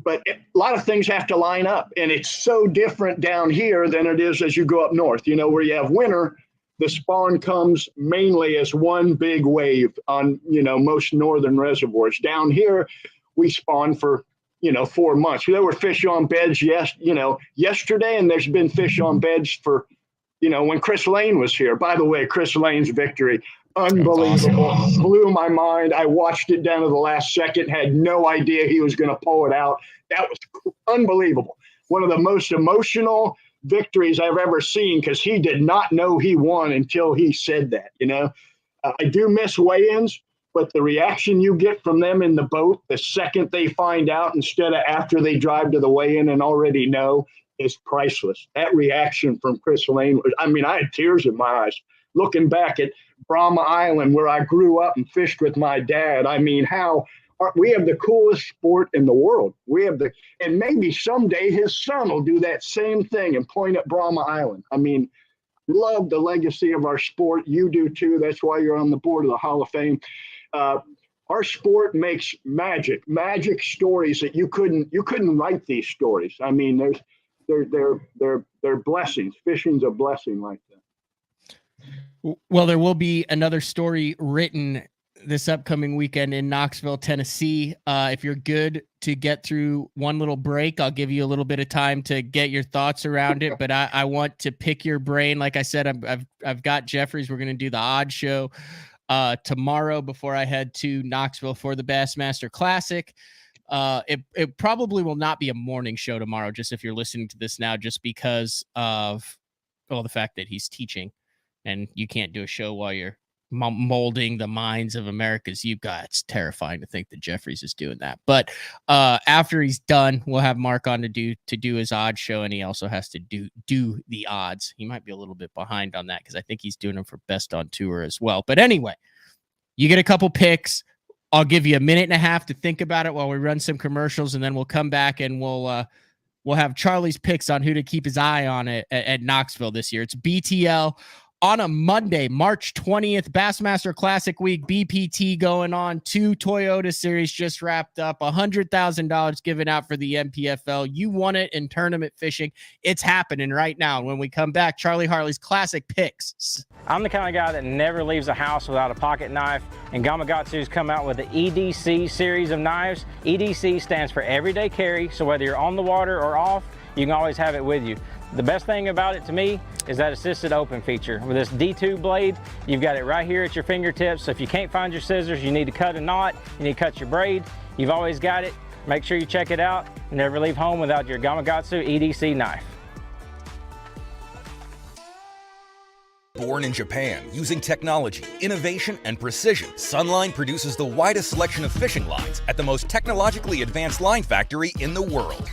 But a lot of things have to line up, and it's so different down here than it is as you go up north. Where you have winter, the spawn comes mainly as one big wave on, most northern reservoirs. Down here, we spawn for, 4 months. There were fish on beds, yesterday, and there's been fish on beds for, when Chris Lane was here. By the way, Chris Lane's victory, unbelievable. Awesome. Blew my mind. I watched it down to the last second, had no idea he was going to pull it out. That was unbelievable. One of the most emotional victories I've ever seen, because he did not know he won until he said that. I do miss weigh-ins, but the reaction you get from them in the boat the second they find out instead of after they drive to the weigh-in and already know is priceless. That reaction from Chris Lane, I had tears in my eyes looking back at Brahma Island, where I grew up and fished with my dad. We have the coolest sport in the world. And maybe someday his son will do that same thing and point at Brahma Island. Love the legacy of our sport. You do too. That's why you're on the board of the Hall of Fame. Our sport makes magic stories that you couldn't write these stories. They're blessings. Fishing's a blessing like that. Well, there will be another story written this upcoming weekend in Knoxville, Tennessee. If you're good to get through one little break, I'll give you a little bit of time to get your thoughts around it. But I want to pick your brain. Like I said, I've got Jeffries. We're going to do the odd show tomorrow before I head to Knoxville for the Bassmaster Classic. It probably will not be a morning show tomorrow, just if you're listening to this now, just because of the fact that he's teaching and you can't do a show while you're molding the minds of America's youth. God, it's terrifying to think that Jeffries is doing that. But after he's done, we'll have Mark on to do his odd show, and he also has to do the odds. He might be a little bit behind on that because I think he's doing them for Best on Tour as well. But anyway, you get a couple picks. I'll give you a minute and a half to think about it while we run some commercials, and then we'll come back and we'll have Charlie's picks on who to keep his eye on at Knoxville this year. It's BTL on a Monday, March 20th, Bassmaster Classic Week, BPT going on. 2 Toyota Series just wrapped up. $100,000 given out for the MPFL. You won it in tournament fishing. It's happening right now. When we come back, Charlie Hartley's Classic Picks. I'm the kind of guy that never leaves a house without a pocket knife, and Gamakatsu's come out with the EDC series of knives. EDC stands for Everyday Carry, so whether you're on the water or off, you can always have it with you. The best thing about it to me is that assisted open feature. With this D2 blade, you've got it right here at your fingertips. So if you can't find your scissors, you need to cut a knot, you need to cut your braid, you've always got it. Make sure you check it out. Never leave home without your Gamakatsu EDC knife. Born in Japan, using technology, innovation, and precision, Sunline produces the widest selection of fishing lines at the most technologically advanced line factory in the world.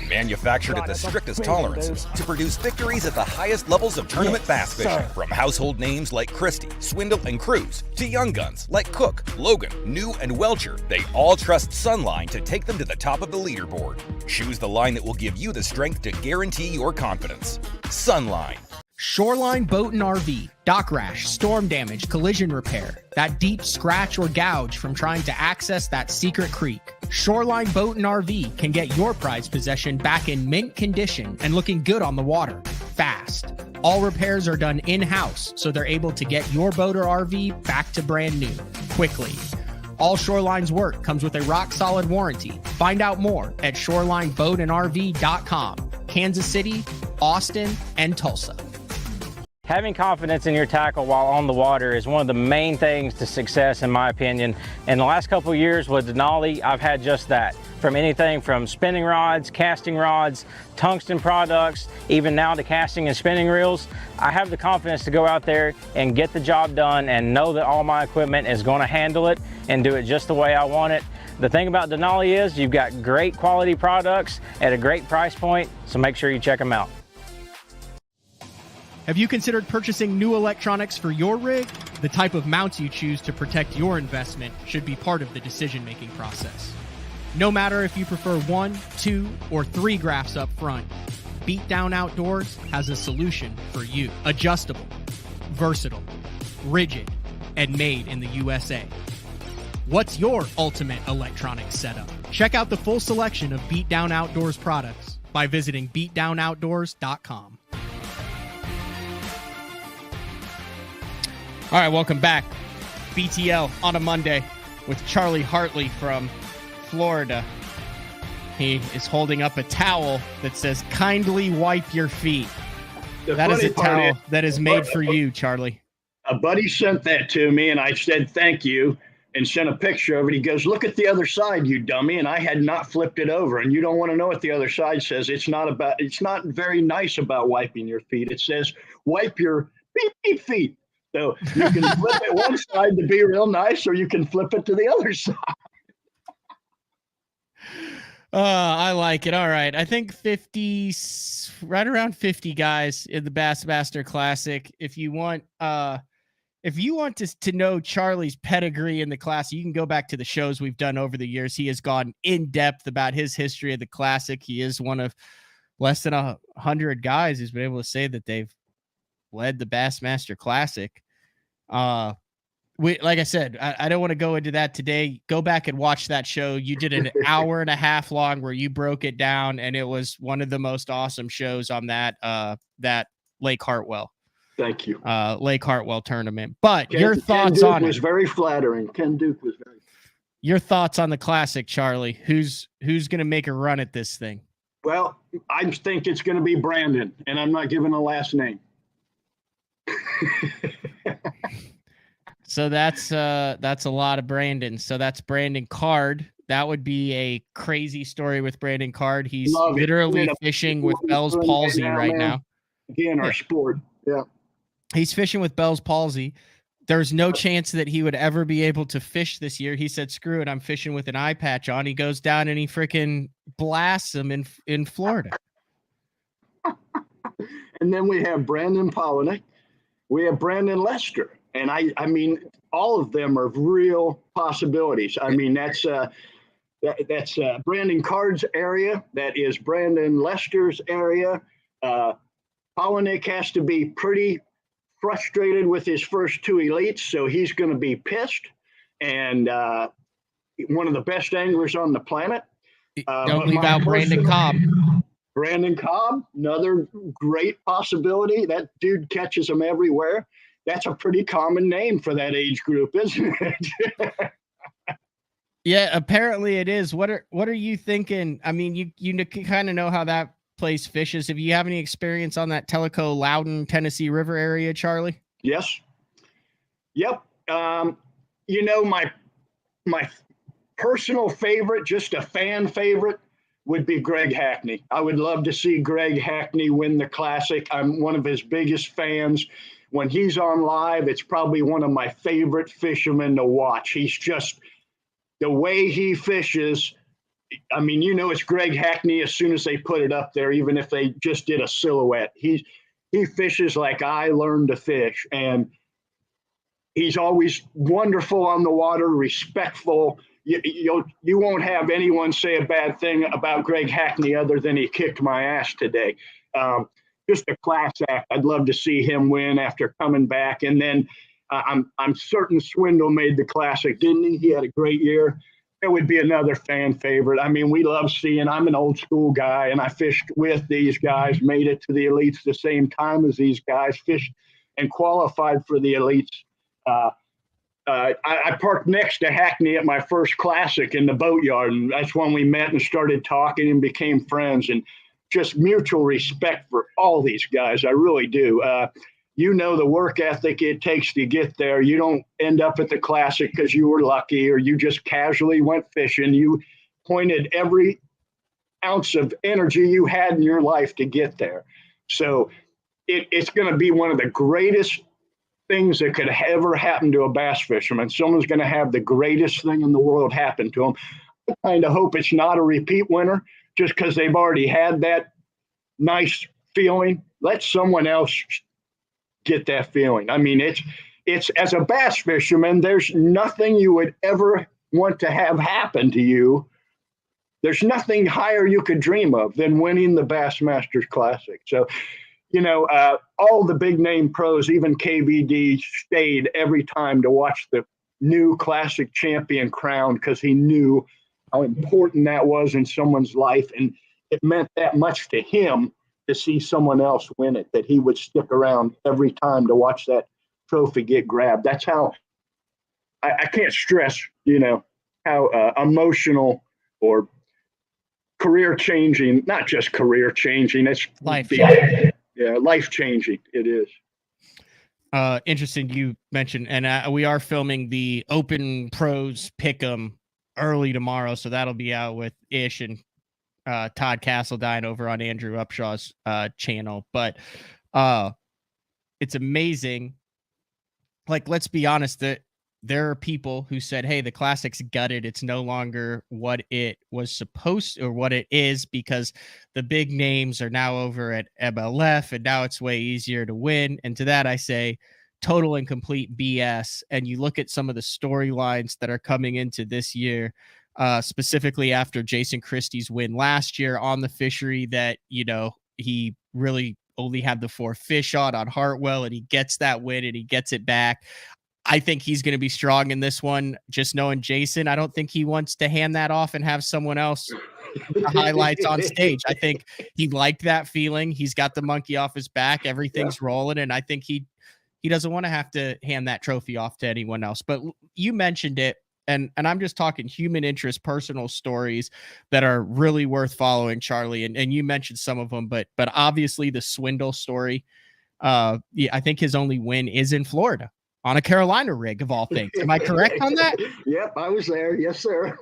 Manufactured at the strictest tolerances to produce victories at the highest levels of tournament bass fishing. From household names like Christie, Swindle, and Cruz, to young guns like Cook, Logan, New, and Welcher, they all trust Sunline to take them to the top of the leaderboard. Choose the line that will give you the strength to guarantee your confidence. Sunline. Shoreline Boat and RV, dock rash, storm damage, collision repair, that deep scratch or gouge from trying to access that secret creek. Shoreline Boat and RV can get your prized possession back in mint condition and looking good on the water, fast. All repairs are done in-house, so they're able to get your boat or RV back to brand new, quickly. All Shoreline's work comes with a rock-solid warranty. Find out more at shorelineboatandrv.com. Kansas City, Austin, and Tulsa. Having confidence in your tackle while on the water is one of the main things to success, in my opinion. In the last couple of years with Denali, I've had just that. From anything from spinning rods, casting rods, tungsten products, even now to casting and spinning reels, I have the confidence to go out there and get the job done and know that all my equipment is going to handle it and do it just the way I want it. The thing about Denali is you've got great quality products at a great price point, so make sure you check them out. Have you considered purchasing new electronics for your rig? The type of mounts you choose to protect your investment should be part of the decision-making process. No matter if you prefer 1, 2, or 3 graphs up front, Beatdown Outdoors has a solution for you. Adjustable, versatile, rigid, and made in the USA. What's your ultimate electronics setup? Check out the full selection of Beatdown Outdoors products by visiting beatdownoutdoors.com. All right, welcome back. BTL on a Monday with Charlie Hartley from Florida. He is holding up a towel that says, "Kindly wipe your feet." That is a towel that is made for you, Charlie. A buddy sent that to me, and I said thank you and sent a picture of it. He goes, "Look at the other side, you dummy." And I had not flipped it over. And you don't want to know what the other side says. It's not very nice about wiping your feet. It says, "Wipe your beep feet." So you can flip it one side to be real nice, or you can flip it to the other side. I like it. All right. I think 50, right around 50 guys in the Bassmaster Classic. If you want to know Charlie's pedigree in the Classic, you can go back to the shows we've done over the years. He has gone in depth about his history of the Classic. He is one of less than 100 guys who's been able to say that they've led the Bassmaster Classic. Like I said, I don't want to go into that today. Go back and watch that show. You did an hour and a half long where you broke it down, and it was one of the most awesome shows on that Lake Hartwell. Thank you. Lake Hartwell tournament. But your thoughts on it was very flattering. Ken Duke was very. Your thoughts on the Classic, Charlie? Who's going to make a run at this thing? Well, I think it's going to be Brandon, and I'm not giving a last name. So that's a lot of Brandon. So that's Brandon Card. That would be a crazy story with Brandon Card. He's literally fishing with Bell's palsy right now. Again, our sport. Yeah. He's fishing with Bell's palsy. There's no chance that he would ever be able to fish this year. He said, "Screw it, I'm fishing with an eye patch on." He goes down and he freaking blasts him in Florida. And then we have Brandon Polinick. We have Brandon Lester. And I mean, all of them are real possibilities. I mean, that's Brandon Card's area. That is Brandon Lester's area. Polinick has to be pretty frustrated with his first 2 elites, so he's going to be pissed. And one of the best anglers on the planet. Don't leave out Brandon Cobb. Brandon Cobb, another great possibility. That dude catches them everywhere. That's a pretty common name for that age group, isn't it? Yeah, apparently it is. What are you thinking? I mean, you kind of know how that place fishes. If you have any experience on that Tellico, Loudon, Tennessee River area, Charlie? Yes. Yep. You know, my personal favorite, just a fan favorite, would be Greg Hackney. I would love to see Greg Hackney win the Classic. I'm one of his biggest fans. When he's on live, it's probably one of my favorite fishermen to watch. He's just, the way he fishes, I mean, you know, it's Greg Hackney as soon as they put it up there, even if they just did a silhouette. He fishes like I learned to fish, and he's always wonderful on the water, respectful. You won't have anyone say a bad thing about Greg Hackney other than he kicked my ass today. Just a class act. I'd love to see him win after coming back. And then I'm certain Swindle made the Classic, didn't he? He had a great year. It would be another fan favorite. I mean, we love seeing. I'm an old school guy, and I fished with these guys, made it to the elites the same time as these guys, fished and qualified for the elites. I parked next to Hackney at my first Classic in the boatyard, and that's when we met and started talking and became friends. And just mutual respect for all these guys. I really do. You know the work ethic it takes to get there. You don't end up at the Classic because you were lucky or you just casually went fishing. You pointed every ounce of energy you had in your life to get there. So it's going to be one of the greatest things that could ever happen to a bass fisherman. Someone's going to have the greatest thing in the world happen to them. I kind of hope it's not a repeat winner just because they've already had that nice feeling. Let someone else get that feeling. I mean, it's as a bass fisherman, there's nothing you would ever want to have happen to you. There's nothing higher you could dream of than winning the Bassmaster Classic. So, you know, all the big name pros, even KVD, stayed every time to watch the new Classic champion crowned because he knew how important that was in someone's life. And it meant that much to him to see someone else win it, that he would stick around every time to watch that trophy get grabbed. That's how I can't stress, you know, how emotional or career changing, not just career changing, it's life. Yeah, life changing. It is. Interesting. You mentioned, and we are filming the Open Pros Pick'em early tomorrow, so that'll be out with Ish and Todd Castledine over on Andrew Upshaw's channel. But it's amazing. Like, let's be honest, that there are people who said, hey, the Classic's gutted. It's no longer what it was supposed or what it is because the big names are now over at MLF and now it's way easier to win. And to that, I say total and complete BS. And you look at some of the storylines that are coming into this year, specifically after Jason Christie's win last year on the fishery that, you know, he really only had the 4 fish on Hartwell and he gets that win and he gets it back. I think he's going to be strong in this one. Just knowing Jason, I don't think he wants to hand that off and have someone else highlights on stage. I think he liked that feeling. He's got the monkey off his back. Everything's rolling. And I think he doesn't want to have to hand that trophy off to anyone else. But you mentioned it. And I'm just talking human interest, personal stories that are really worth following, Charlie. And you mentioned some of them, but obviously the Swindle story. I think his only win is in Florida on a Carolina rig of all things. Am I correct on that? Yep, I was there. Yes, sir.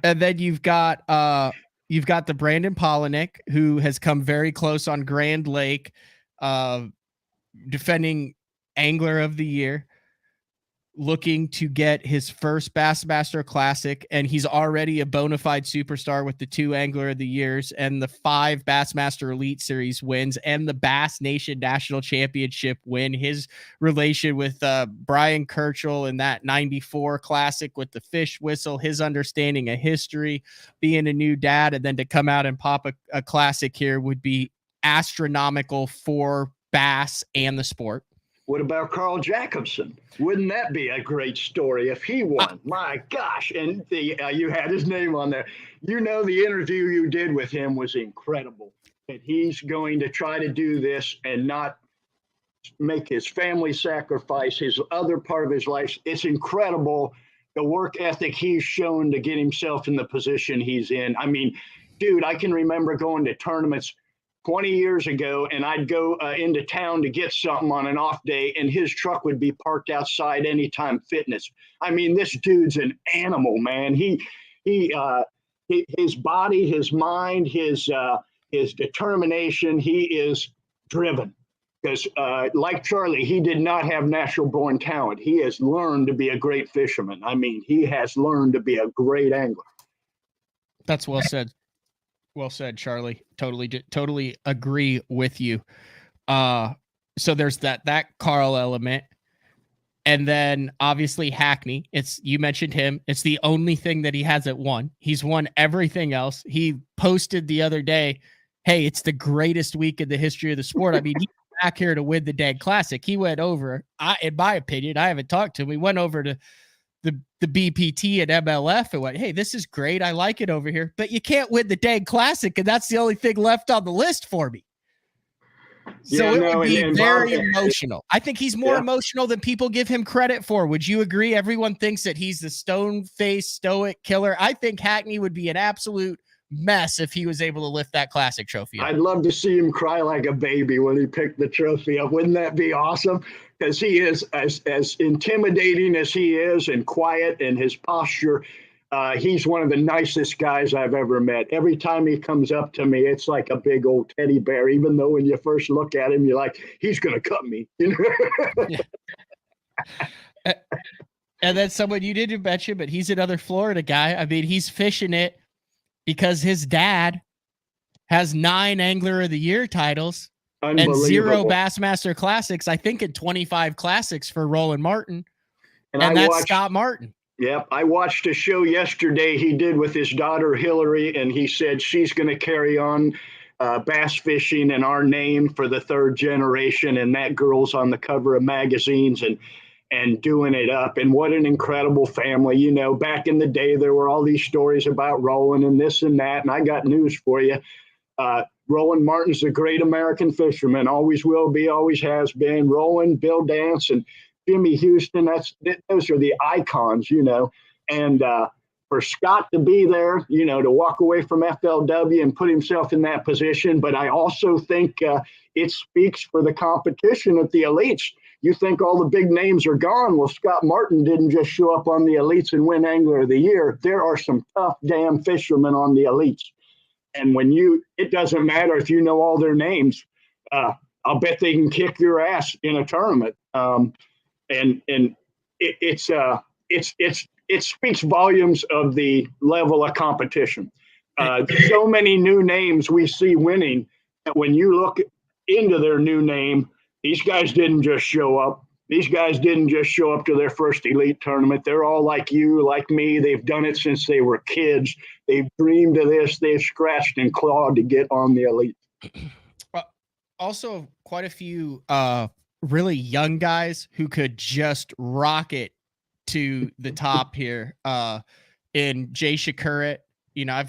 And then you've got the Brandon Polinick, who has come very close on Grand Lake, defending Angler of the Year, looking to get his first Bassmaster Classic, and he's already a bona fide superstar with the 2 Angler of the Years and the 5 Bassmaster Elite Series wins and the Bass Nation National Championship win. His relation with Brian Kirchhoff in that 94 Classic with the fish whistle, his understanding of history, being a new dad, and then to come out and pop a Classic here would be astronomical for bass and the sport. What about Carl Jacobson? Wouldn't that be a great story if he won? My gosh. And you had his name on there. You know, the interview you did with him was incredible. And he's going to try to do this and not make his family sacrifice, his other part of his life. It's incredible, the work ethic he's shown to get himself in the position he's in. I mean, dude, I can remember going to tournaments 20 years ago, and I'd go into town to get something on an off day, and his truck would be parked outside Anytime Fitness. I mean, this dude's an animal, man. His body, his mind, his determination, he is driven. Because like Charlie, he did not have natural born talent. He has learned to be a great fisherman. I mean, he has learned to be a great angler. That's well said. Well said, Charlie. Totally agree with you. So there's that Carl element. And then obviously Hackney. You mentioned him. It's the only thing that he hasn't won. He's won everything else. He posted the other day, hey, it's the greatest week in the history of the sport. I mean, he's back here to win the Dang Classic. He went over, in my opinion, I haven't talked to him. He went over to the BPT and MLF and went, hey, this is great. I like it over here, but you can't win the Dang Classic. And that's the only thing left on the list for me. So it would be very emotional. I think he's more emotional than people give him credit for. Would you agree? Everyone thinks that he's the stone-faced stoic killer. I think Hackney would be an absolute mess if he was able to lift that classic trophy up. I'd love to see him cry like a baby when he picked the trophy up. Wouldn't that be awesome? Because he is as intimidating as he is and quiet and his posture. He's one of the nicest guys I've ever met. Every time he comes up to me, it's like a big old teddy bear, even though when you first look at him, you're like, he's going to cut me. You know? And then someone you didn't mention, but he's another Florida guy. I mean, he's fishing it because his dad has 9 Angler of the Year titles and 0 Bassmaster Classics, I think in 25 classics for Roland Martin. And that's Scott Martin. Yep. I watched a show yesterday he did with his daughter, Hillary, and he said she's going to carry on bass fishing in our name for the 3rd generation. And that girl's on the cover of magazines and doing it up. And what an incredible family. You know, back in the day, there were all these stories about Roland and this and that. And I got news for you. Roland Martin's a great American fisherman, always will be, always has been. Roland, Bill Dance, and Jimmy Houston, those are the icons, you know. And for Scott to be there, you know, to walk away from FLW and put himself in that position. But I also think it speaks for the competition at the elites. You think all the big names are gone. Well, Scott Martin didn't just show up on the elites and win Angler of the Year. There are some tough damn fishermen on the elites. And it doesn't matter if you know all their names. I'll bet they can kick your ass in a tournament. It speaks volumes of the level of competition. So many new names we see winning that when you look into their new name, these guys didn't just show up. These guys didn't just show up to their first elite tournament. They're all like you, like me. They've done it since they were kids. They've dreamed of this. They've scratched and clawed to get on the elite. Also, quite a few really young guys who could just rocket to the top here. In Jay Shakurat, you know,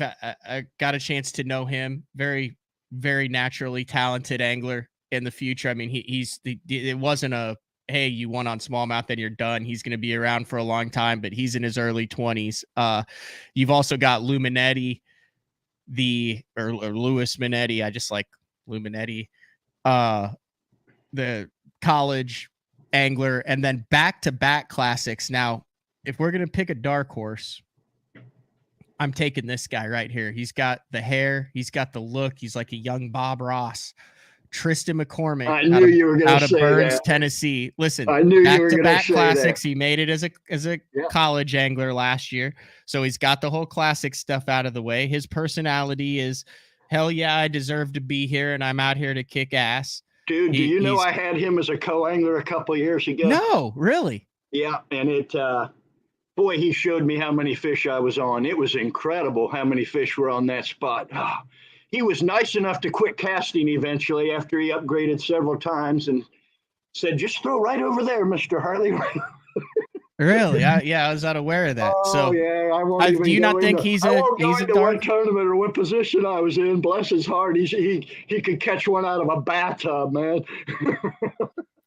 I got a chance to know him. Very, very naturally talented angler in the future. I mean, it wasn't a, hey, you won on smallmouth and you're done. He's going to be around for a long time, but he's in his early 20s. You've also got Lou Minetti, or Louis Minetti. I just like Lou Minetti, the college angler, and then back-to-back classics. Now, if we're going to pick a dark horse, I'm taking this guy right here. He's got the hair. He's got the look. He's like a young Bob Ross. Tristan McCormick. I knew you were going to say Burns, that. Tennessee. Listen, I knew you were going to back-to-back say classics. that. He made it as a college angler last year, so he's got the whole classic stuff out of the way. His personality is, hell yeah, I deserve to be here, and I'm out here to kick ass. Dude, do you know I had him as a co-angler a couple of years ago? No, really? Yeah, and boy, he showed me how many fish I was on. It was incredible how many fish were on that spot. Oh, he was nice enough to quit casting eventually after he upgraded several times and said, just throw right over there, Mr. Hartley. Really? I was not aware of that. Oh, so yeah, I won't even do you go not think into, he's I a won't go he's a into dark what tournament or what position I was in? Bless his heart. He could catch one out of a bathtub, man.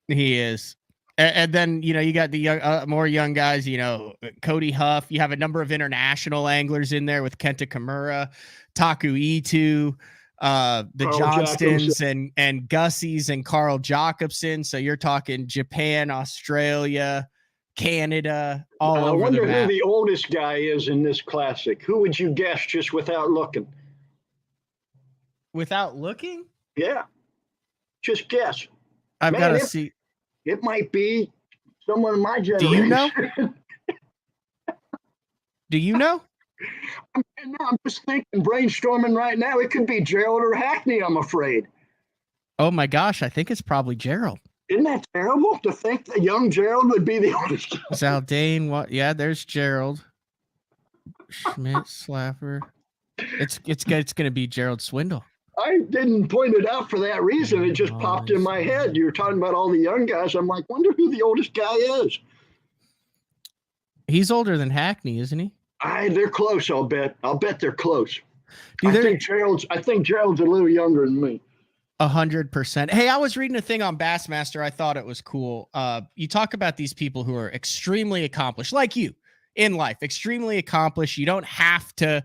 He is. And then, you know, you got the young, more young guys, you know, Cody Huff. You have a number of international anglers in there with Kenta Kimura, Taku Itu, the Carl Johnstons Jacobson. and Gussies and Carl Jacobson. So you're talking Japan, Australia, Canada, all over the map. I wonder who the oldest guy is in this classic. Who would you guess just without looking? Without looking? Yeah. Just guess. I've got to see. It might be someone in my generation. Do you know? Do you know? I'm just thinking, brainstorming right now. It could be Gerald or Hackney, I'm afraid. Oh my gosh, I think it's probably Gerald. Isn't that terrible to think that young Gerald would be the oldest guy? Zaldane, what? Yeah, there's Gerald. Schmidt, Slapper. It's going to be Gerald Swindle. I didn't point it out for that reason. It just popped in my head. You were talking about all the young guys. I'm like, wonder who the oldest guy is. He's older than Hackney, isn't he? They're close. I'll bet they're close. Dude, I think Gerald's a little younger than me. 100%. Hey, I was reading a thing on Bassmaster. I thought it was cool. You talk about these people who are extremely accomplished, like you in life, extremely accomplished. You don't have to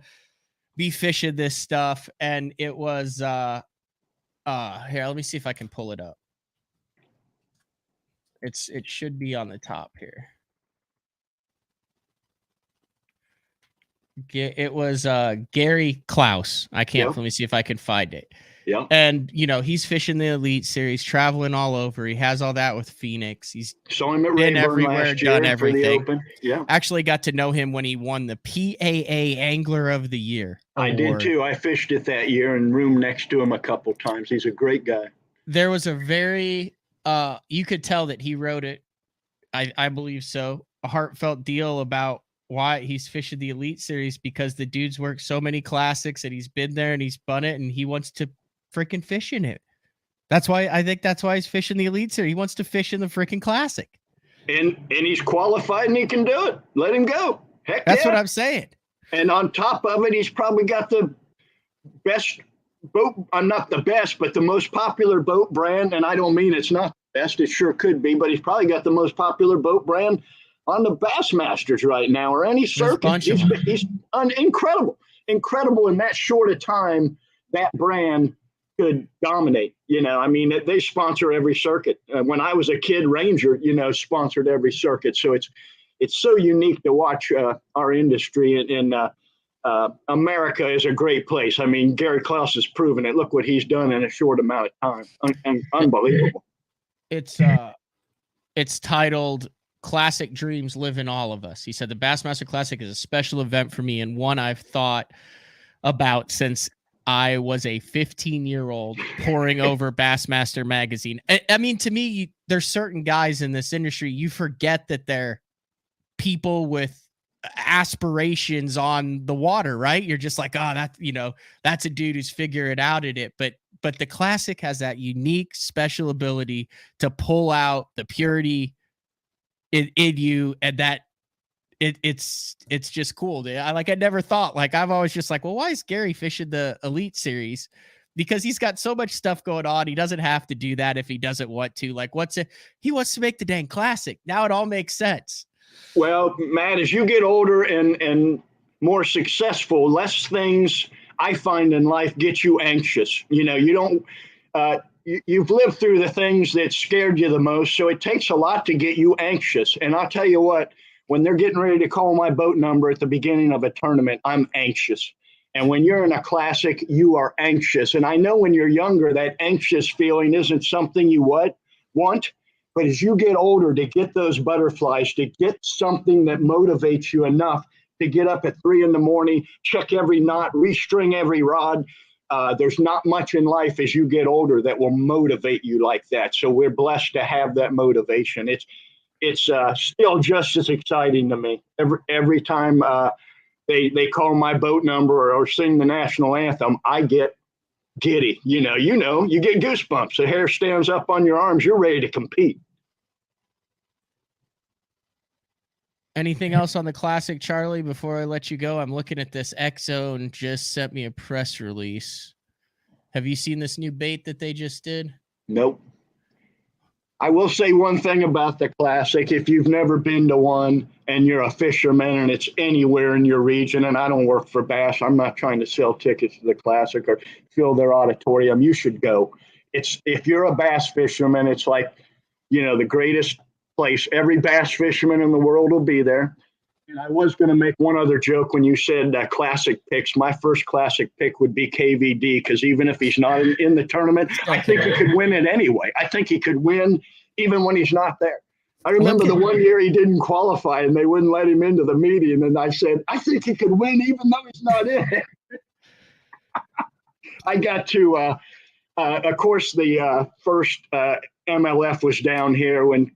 be fishing this stuff, and it was here, let me see if I can pull it up. It should be on the top here. It was Gary Klaus. I can't. Let me see if I can find it. Yeah. And he's fishing the Elite Series, traveling all over. He has all that with Phoenix. He's saw him at been Rayburn everywhere, last year done everything. For the Open. Yeah. Actually got to know him when he won the PAA Angler of the Year award. I did too. I fished it that year and roomed next to him a couple times. He's a great guy. There was a very you could tell that he wrote it, I believe so, a heartfelt deal about why he's fishing the Elite Series, because the dude's worked so many classics and he's been there and he's spun it and he wants to freaking fish in it. That's why he's fishing the Elite Series. He wants to fish in the freaking classic. And he's qualified and he can do it. Let him go. Heck, that's what I'm saying. And on top of it, he's probably got the best boat. I'm not the best, but the most popular boat brand. And I don't mean it's not the best. It sure could be, but he's probably got the most popular boat brand on the Bassmasters right now, or any circuit. He's incredible in that short a time. That brand could dominate. I mean, they sponsor every circuit. When I was a kid, Ranger, sponsored every circuit. So it's so unique to watch our industry. And America is a great place. I mean, Gary Klaus has proven it. Look what he's done in a short amount of time. Unbelievable. It's titled Classic Dreams Live in All of Us. He said the Bassmaster Classic is a special event for me and one I've thought about since I was a 15-year-old poring over Bassmaster magazine. I mean, to me, there's certain guys in this industry, you forget that they're people with aspirations on the water, right? You're just like, oh, that's a dude who's figuring it out at it. But the Classic has that unique special ability to pull out the purity in you, and that it's just cool. I never thought, I've always just well, why is Gary fishing the Elite Series? Because he's got so much stuff going on. He doesn't have to do that if he doesn't want to. He wants to make the dang Classic. Now it all makes sense. Well, Matt, as you get older and more successful, less things I find in life get you anxious. You don't, you've lived through the things that scared you the most. So it takes a lot to get you anxious. And I'll tell you what, when they're getting ready to call my boat number at the beginning of a tournament, I'm anxious. And when you're in a Classic, you are anxious. And I know when you're younger, that anxious feeling isn't something you want. But as you get older, to get those butterflies, to get something that motivates you enough to get up at 3 a.m, check every knot, restring every rod. There's not much in life as you get older that will motivate you like that. So we're blessed to have that motivation. It's still just as exciting to me. Every time they call my boat number or sing the national anthem, I get giddy. You get goosebumps. The hair stands up on your arms. You're ready to compete. Anything else on the Classic, Charlie, before I let you go? I'm looking at this. X-Zone just sent me a press release. Have you seen this new bait that they just did? Nope. I will say one thing about the Classic. If you've never been to one and you're a fisherman and it's anywhere in your region, and I don't work for Bass, I'm not trying to sell tickets to the Classic or fill their auditorium, you should go. If you're a bass fisherman, it's like, the greatest place. Every bass fisherman in the world will be there. And I was going to make one other joke when you said Classic picks. My first Classic pick would be KVD, because even if he's not in the tournament, I think he could win it anyway. I think he could win even when he's not there. I remember the one year he didn't qualify and they wouldn't let him into the meeting. And I said, I think he could win even though he's not in it. I got to, of course, the first MLF was down here when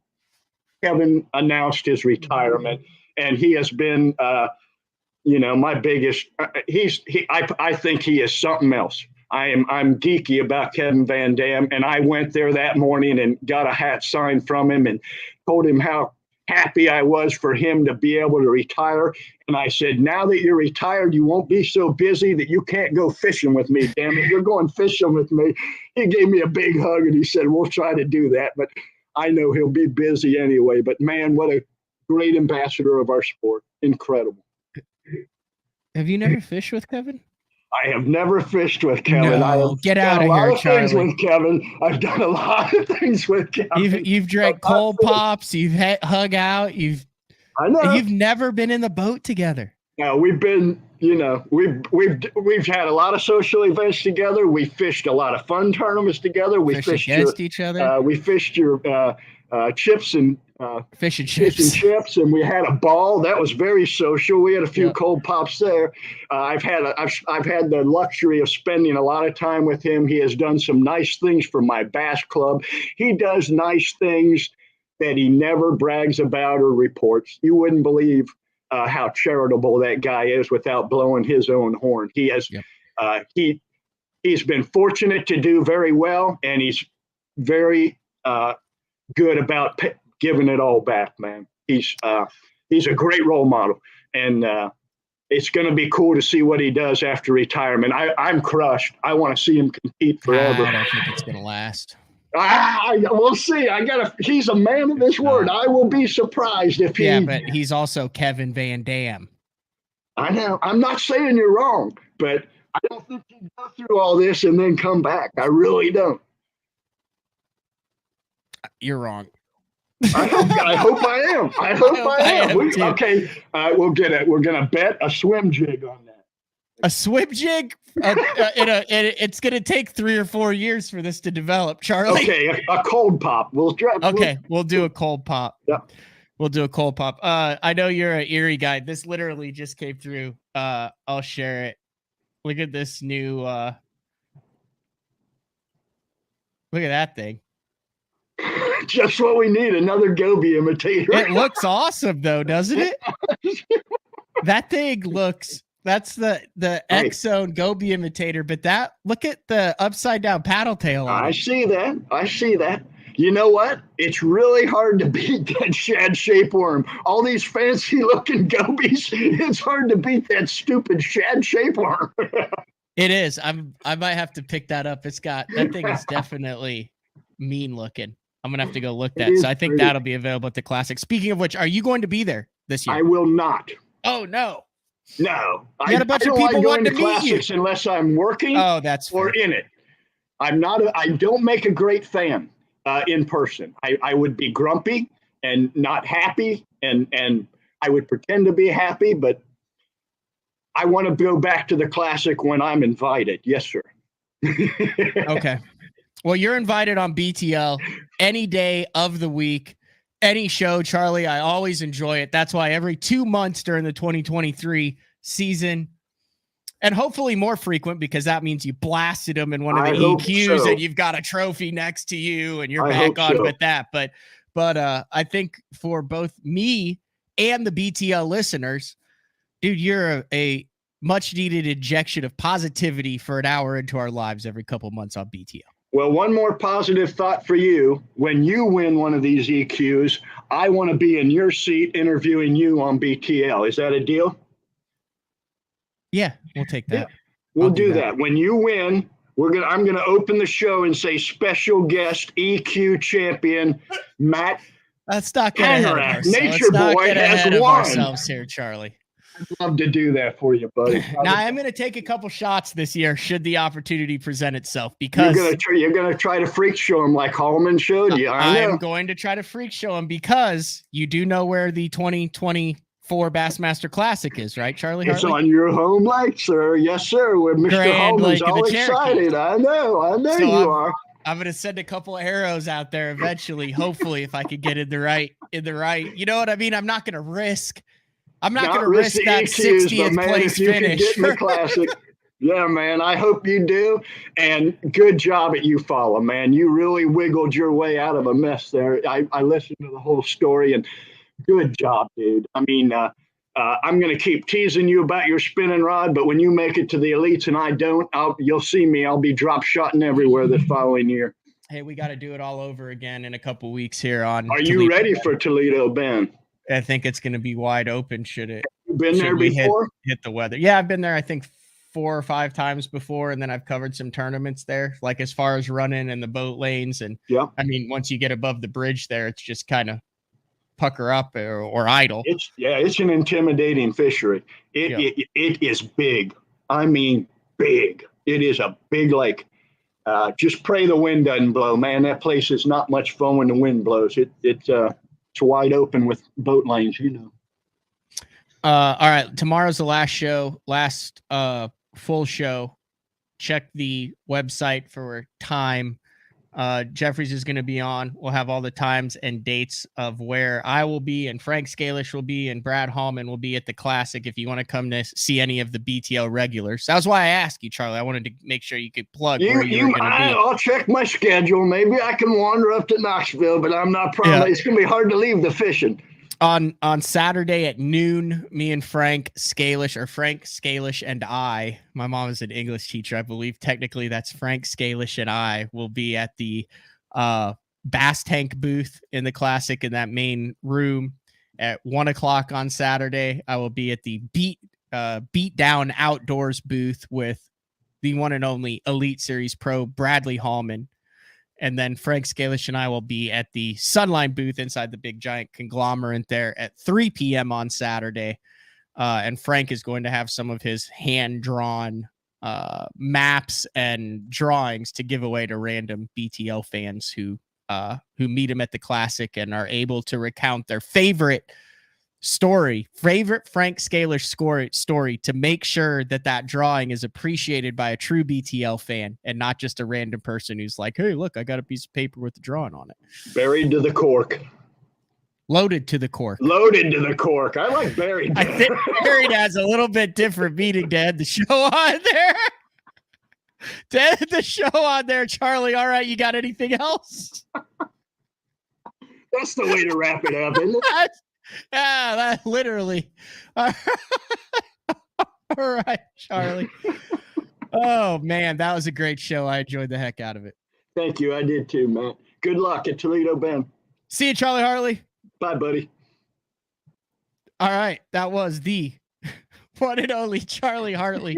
Kevin announced his retirement. And he has been, my biggest. I think he is something else. I'm geeky about Kevin Van Dam, and I went there that morning and got a hat signed from him and told him how happy I was for him to be able to retire. And I said, now that you're retired, you won't be so busy that you can't go fishing with me. Damn it, you're going fishing with me. He gave me a big hug and he said, we'll try to do that, but I know he'll be busy anyway. But man, what a great ambassador of our sport. Incredible. Have you never fished with Kevin? I have never fished with Kevin. No, I have get done out a of lot here, of things Charlie. with Kevin. I've done a lot of things with Kevin. You've drank cold pops. You've hung out. I know. You've never been in the boat together. No, we've been, we've had a lot of social events together. We fished a lot of fun tournaments together. We fished against each other. We fished your chips and fish and chips, and we had a ball. That was very social. We had a few cold pops there. I've had the luxury of spending a lot of time with him. He has done some nice things for my bass club. He does nice things that he never brags about or reports. You wouldn't believe how charitable that guy is without blowing his own horn. He has he's been fortunate to do very well, and he's very good about giving it all back, man. He's a great role model, and it's going to be cool to see what he does after retirement. I'm crushed. I want to see him compete forever. I don't think it's going to last. We'll see. He's a man of his word. I will be surprised if he. Yeah, but he's also Kevin Van Dam. I know. I'm not saying you're wrong, but I don't think he'd go through all this and then come back. I really don't. You're wrong. I hope I am. I hope I am. We're gonna bet a swim jig on that. A swim jig? It's gonna take 3 or 4 years for this to develop, Charlie. Okay, a cold pop. We'll do a cold pop. Yeah. We'll do a cold pop. I know you're an Erie guy. This literally just came through. I'll share it. Look at this new look at that thing. Just what we need, another Goby imitator. It looks awesome though, doesn't it? That thing looks, that's the X-Zone Goby imitator, but look at the upside down paddle tail on it. I see that. You know what? It's really hard to beat that shad shapeworm. All these fancy looking gobies, it's hard to beat that stupid shad shapeworm. It is. I might have to pick that up. That thing is definitely mean looking. I'm gonna have to go look that. So I think that'll be available at the Classic. Speaking of which, are you going to be there this year? I will not. Oh no. No. You got a bunch of people wanting to meet Classics you. Unless I'm working. Oh, that's fair. Or in it. I don't make a great fan in person. I would be grumpy and not happy, and I would pretend to be happy, but I want to go back to the Classic when I'm invited. Yes, sir. Okay. Well, you're invited on BTL any day of the week, any show, Charlie. I always enjoy it. That's why every 2 months during the 2023 season, and hopefully more frequent, because that means you blasted them in one of the EQs and you've got a trophy next to you and you're back on with that. But I think for both me and the BTL listeners, dude, you're a much needed injection of positivity for an hour into our lives every couple months on BTL. Well, one more positive thought for you. When you win one of these EQs, I want to be in your seat interviewing you on BTL. Is that a deal? Yeah, we'll take that. Yeah, we'll do that. When you win, I'm gonna open the show and say special guest EQ champion Matt. Let's not get ahead of ourselves. Nature Boy has won. Ourselves here, Charlie. I'd love to do that for you, buddy. Now I'm going to take a couple shots this year should the opportunity present itself, because you're going to try to freak show him like Hallman showed you. I'm going to try to freak show him, because you do know where the 2024 Bassmaster Classic is, right, Charlie? It's on your home lake, sir. Yes, sir. Where Mr. Hallman's all excited. I know so you are. I'm going to send a couple arrows out there eventually, hopefully, if I could get in the right. You know what I mean? I'm not going to risk. I'm not going to risk that EQs, 60th place finish. Get in the Classic. Yeah, man. I hope you do. And good job at Eufaula, man. You really wiggled your way out of a mess there. I listened to the whole story, and good job, dude. I mean, I'm going to keep teasing you about your spinning rod, but when you make it to the elites and I don't, you'll see me. I'll be drop shotting everywhere the following year. Hey, we got to do it all over again in a couple weeks here on. Are you ready for Toledo Bend? I think it's going to be wide open. Should it? Have you been there before? Hit the weather. Yeah, I've been there, I think 4 or 5 times before. And then I've covered some tournaments there, like as far as running and the boat lanes. And yeah, I mean, once you get above the bridge there, it's just kind of pucker up or idle. It's an intimidating fishery. It is big. I mean, big. It is a big lake. Just pray the wind doesn't blow, man. That place is not much fun when the wind blows. It's wide open with boat lanes, you know. All right. Tomorrow's the last show, last full show. Check the website for time. Jeffries is going to be on. We'll have all the times and dates of where I will be, and Frank Scalish will be, and Brad Hallman will be at the Classic if you want to come to see any of the BTL regulars. That was why I asked you, Charlie. I wanted to make sure you could plug where you were going to be. I'll check my schedule. Maybe I can wander up to Knoxville, but I'm not promising. Yeah. It's going to be hard to leave the fishing. On Saturday at noon, me and Frank Scalish and I, my mom is an English teacher, I believe technically that's Frank Scalish and I, will be at the Bass Tank booth in the Classic in that main room at 1:00 on Saturday. I will be at the Beat Down Outdoors booth with the one and only Elite Series Pro Bradley Hallman. And then Frank Scalish and I will be at the Sunline booth inside the big giant conglomerate there at 3 p.m. on Saturday. And Frank is going to have some of his hand-drawn maps and drawings to give away to random BTL fans who meet him at the Classic and are able to recount their favorite Frank Scalish story to make sure that drawing is appreciated by a true BTL fan and not just a random person who's like, hey, look, I got a piece of paper with a drawing on it. Buried to the cork. Loaded to the cork. Loaded to the cork. I like buried. I think buried has a little bit different meaning to end the show on there. To end the show on there, Charlie. All right, you got anything else? That's the way to wrap it up, isn't it? Yeah, that literally. All right, Charlie. Oh, man, that was a great show. I enjoyed the heck out of it. Thank you. I did too, Matt. Good luck at Toledo Bend. See you, Charlie Hartley. Bye, buddy. All right, that was the one and only Charlie Hartley.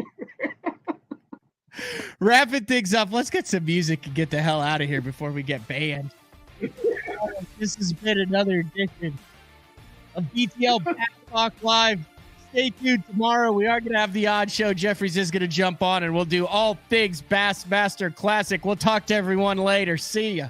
Wrapping things up. Let's get some music and get the hell out of here before we get banned. This has been another edition of BTL Bass Talk Live. Stay tuned tomorrow. We are going to have the odd show. Jeffries is going to jump on and we'll do all things Bassmaster Classic. We'll talk to everyone later. See ya.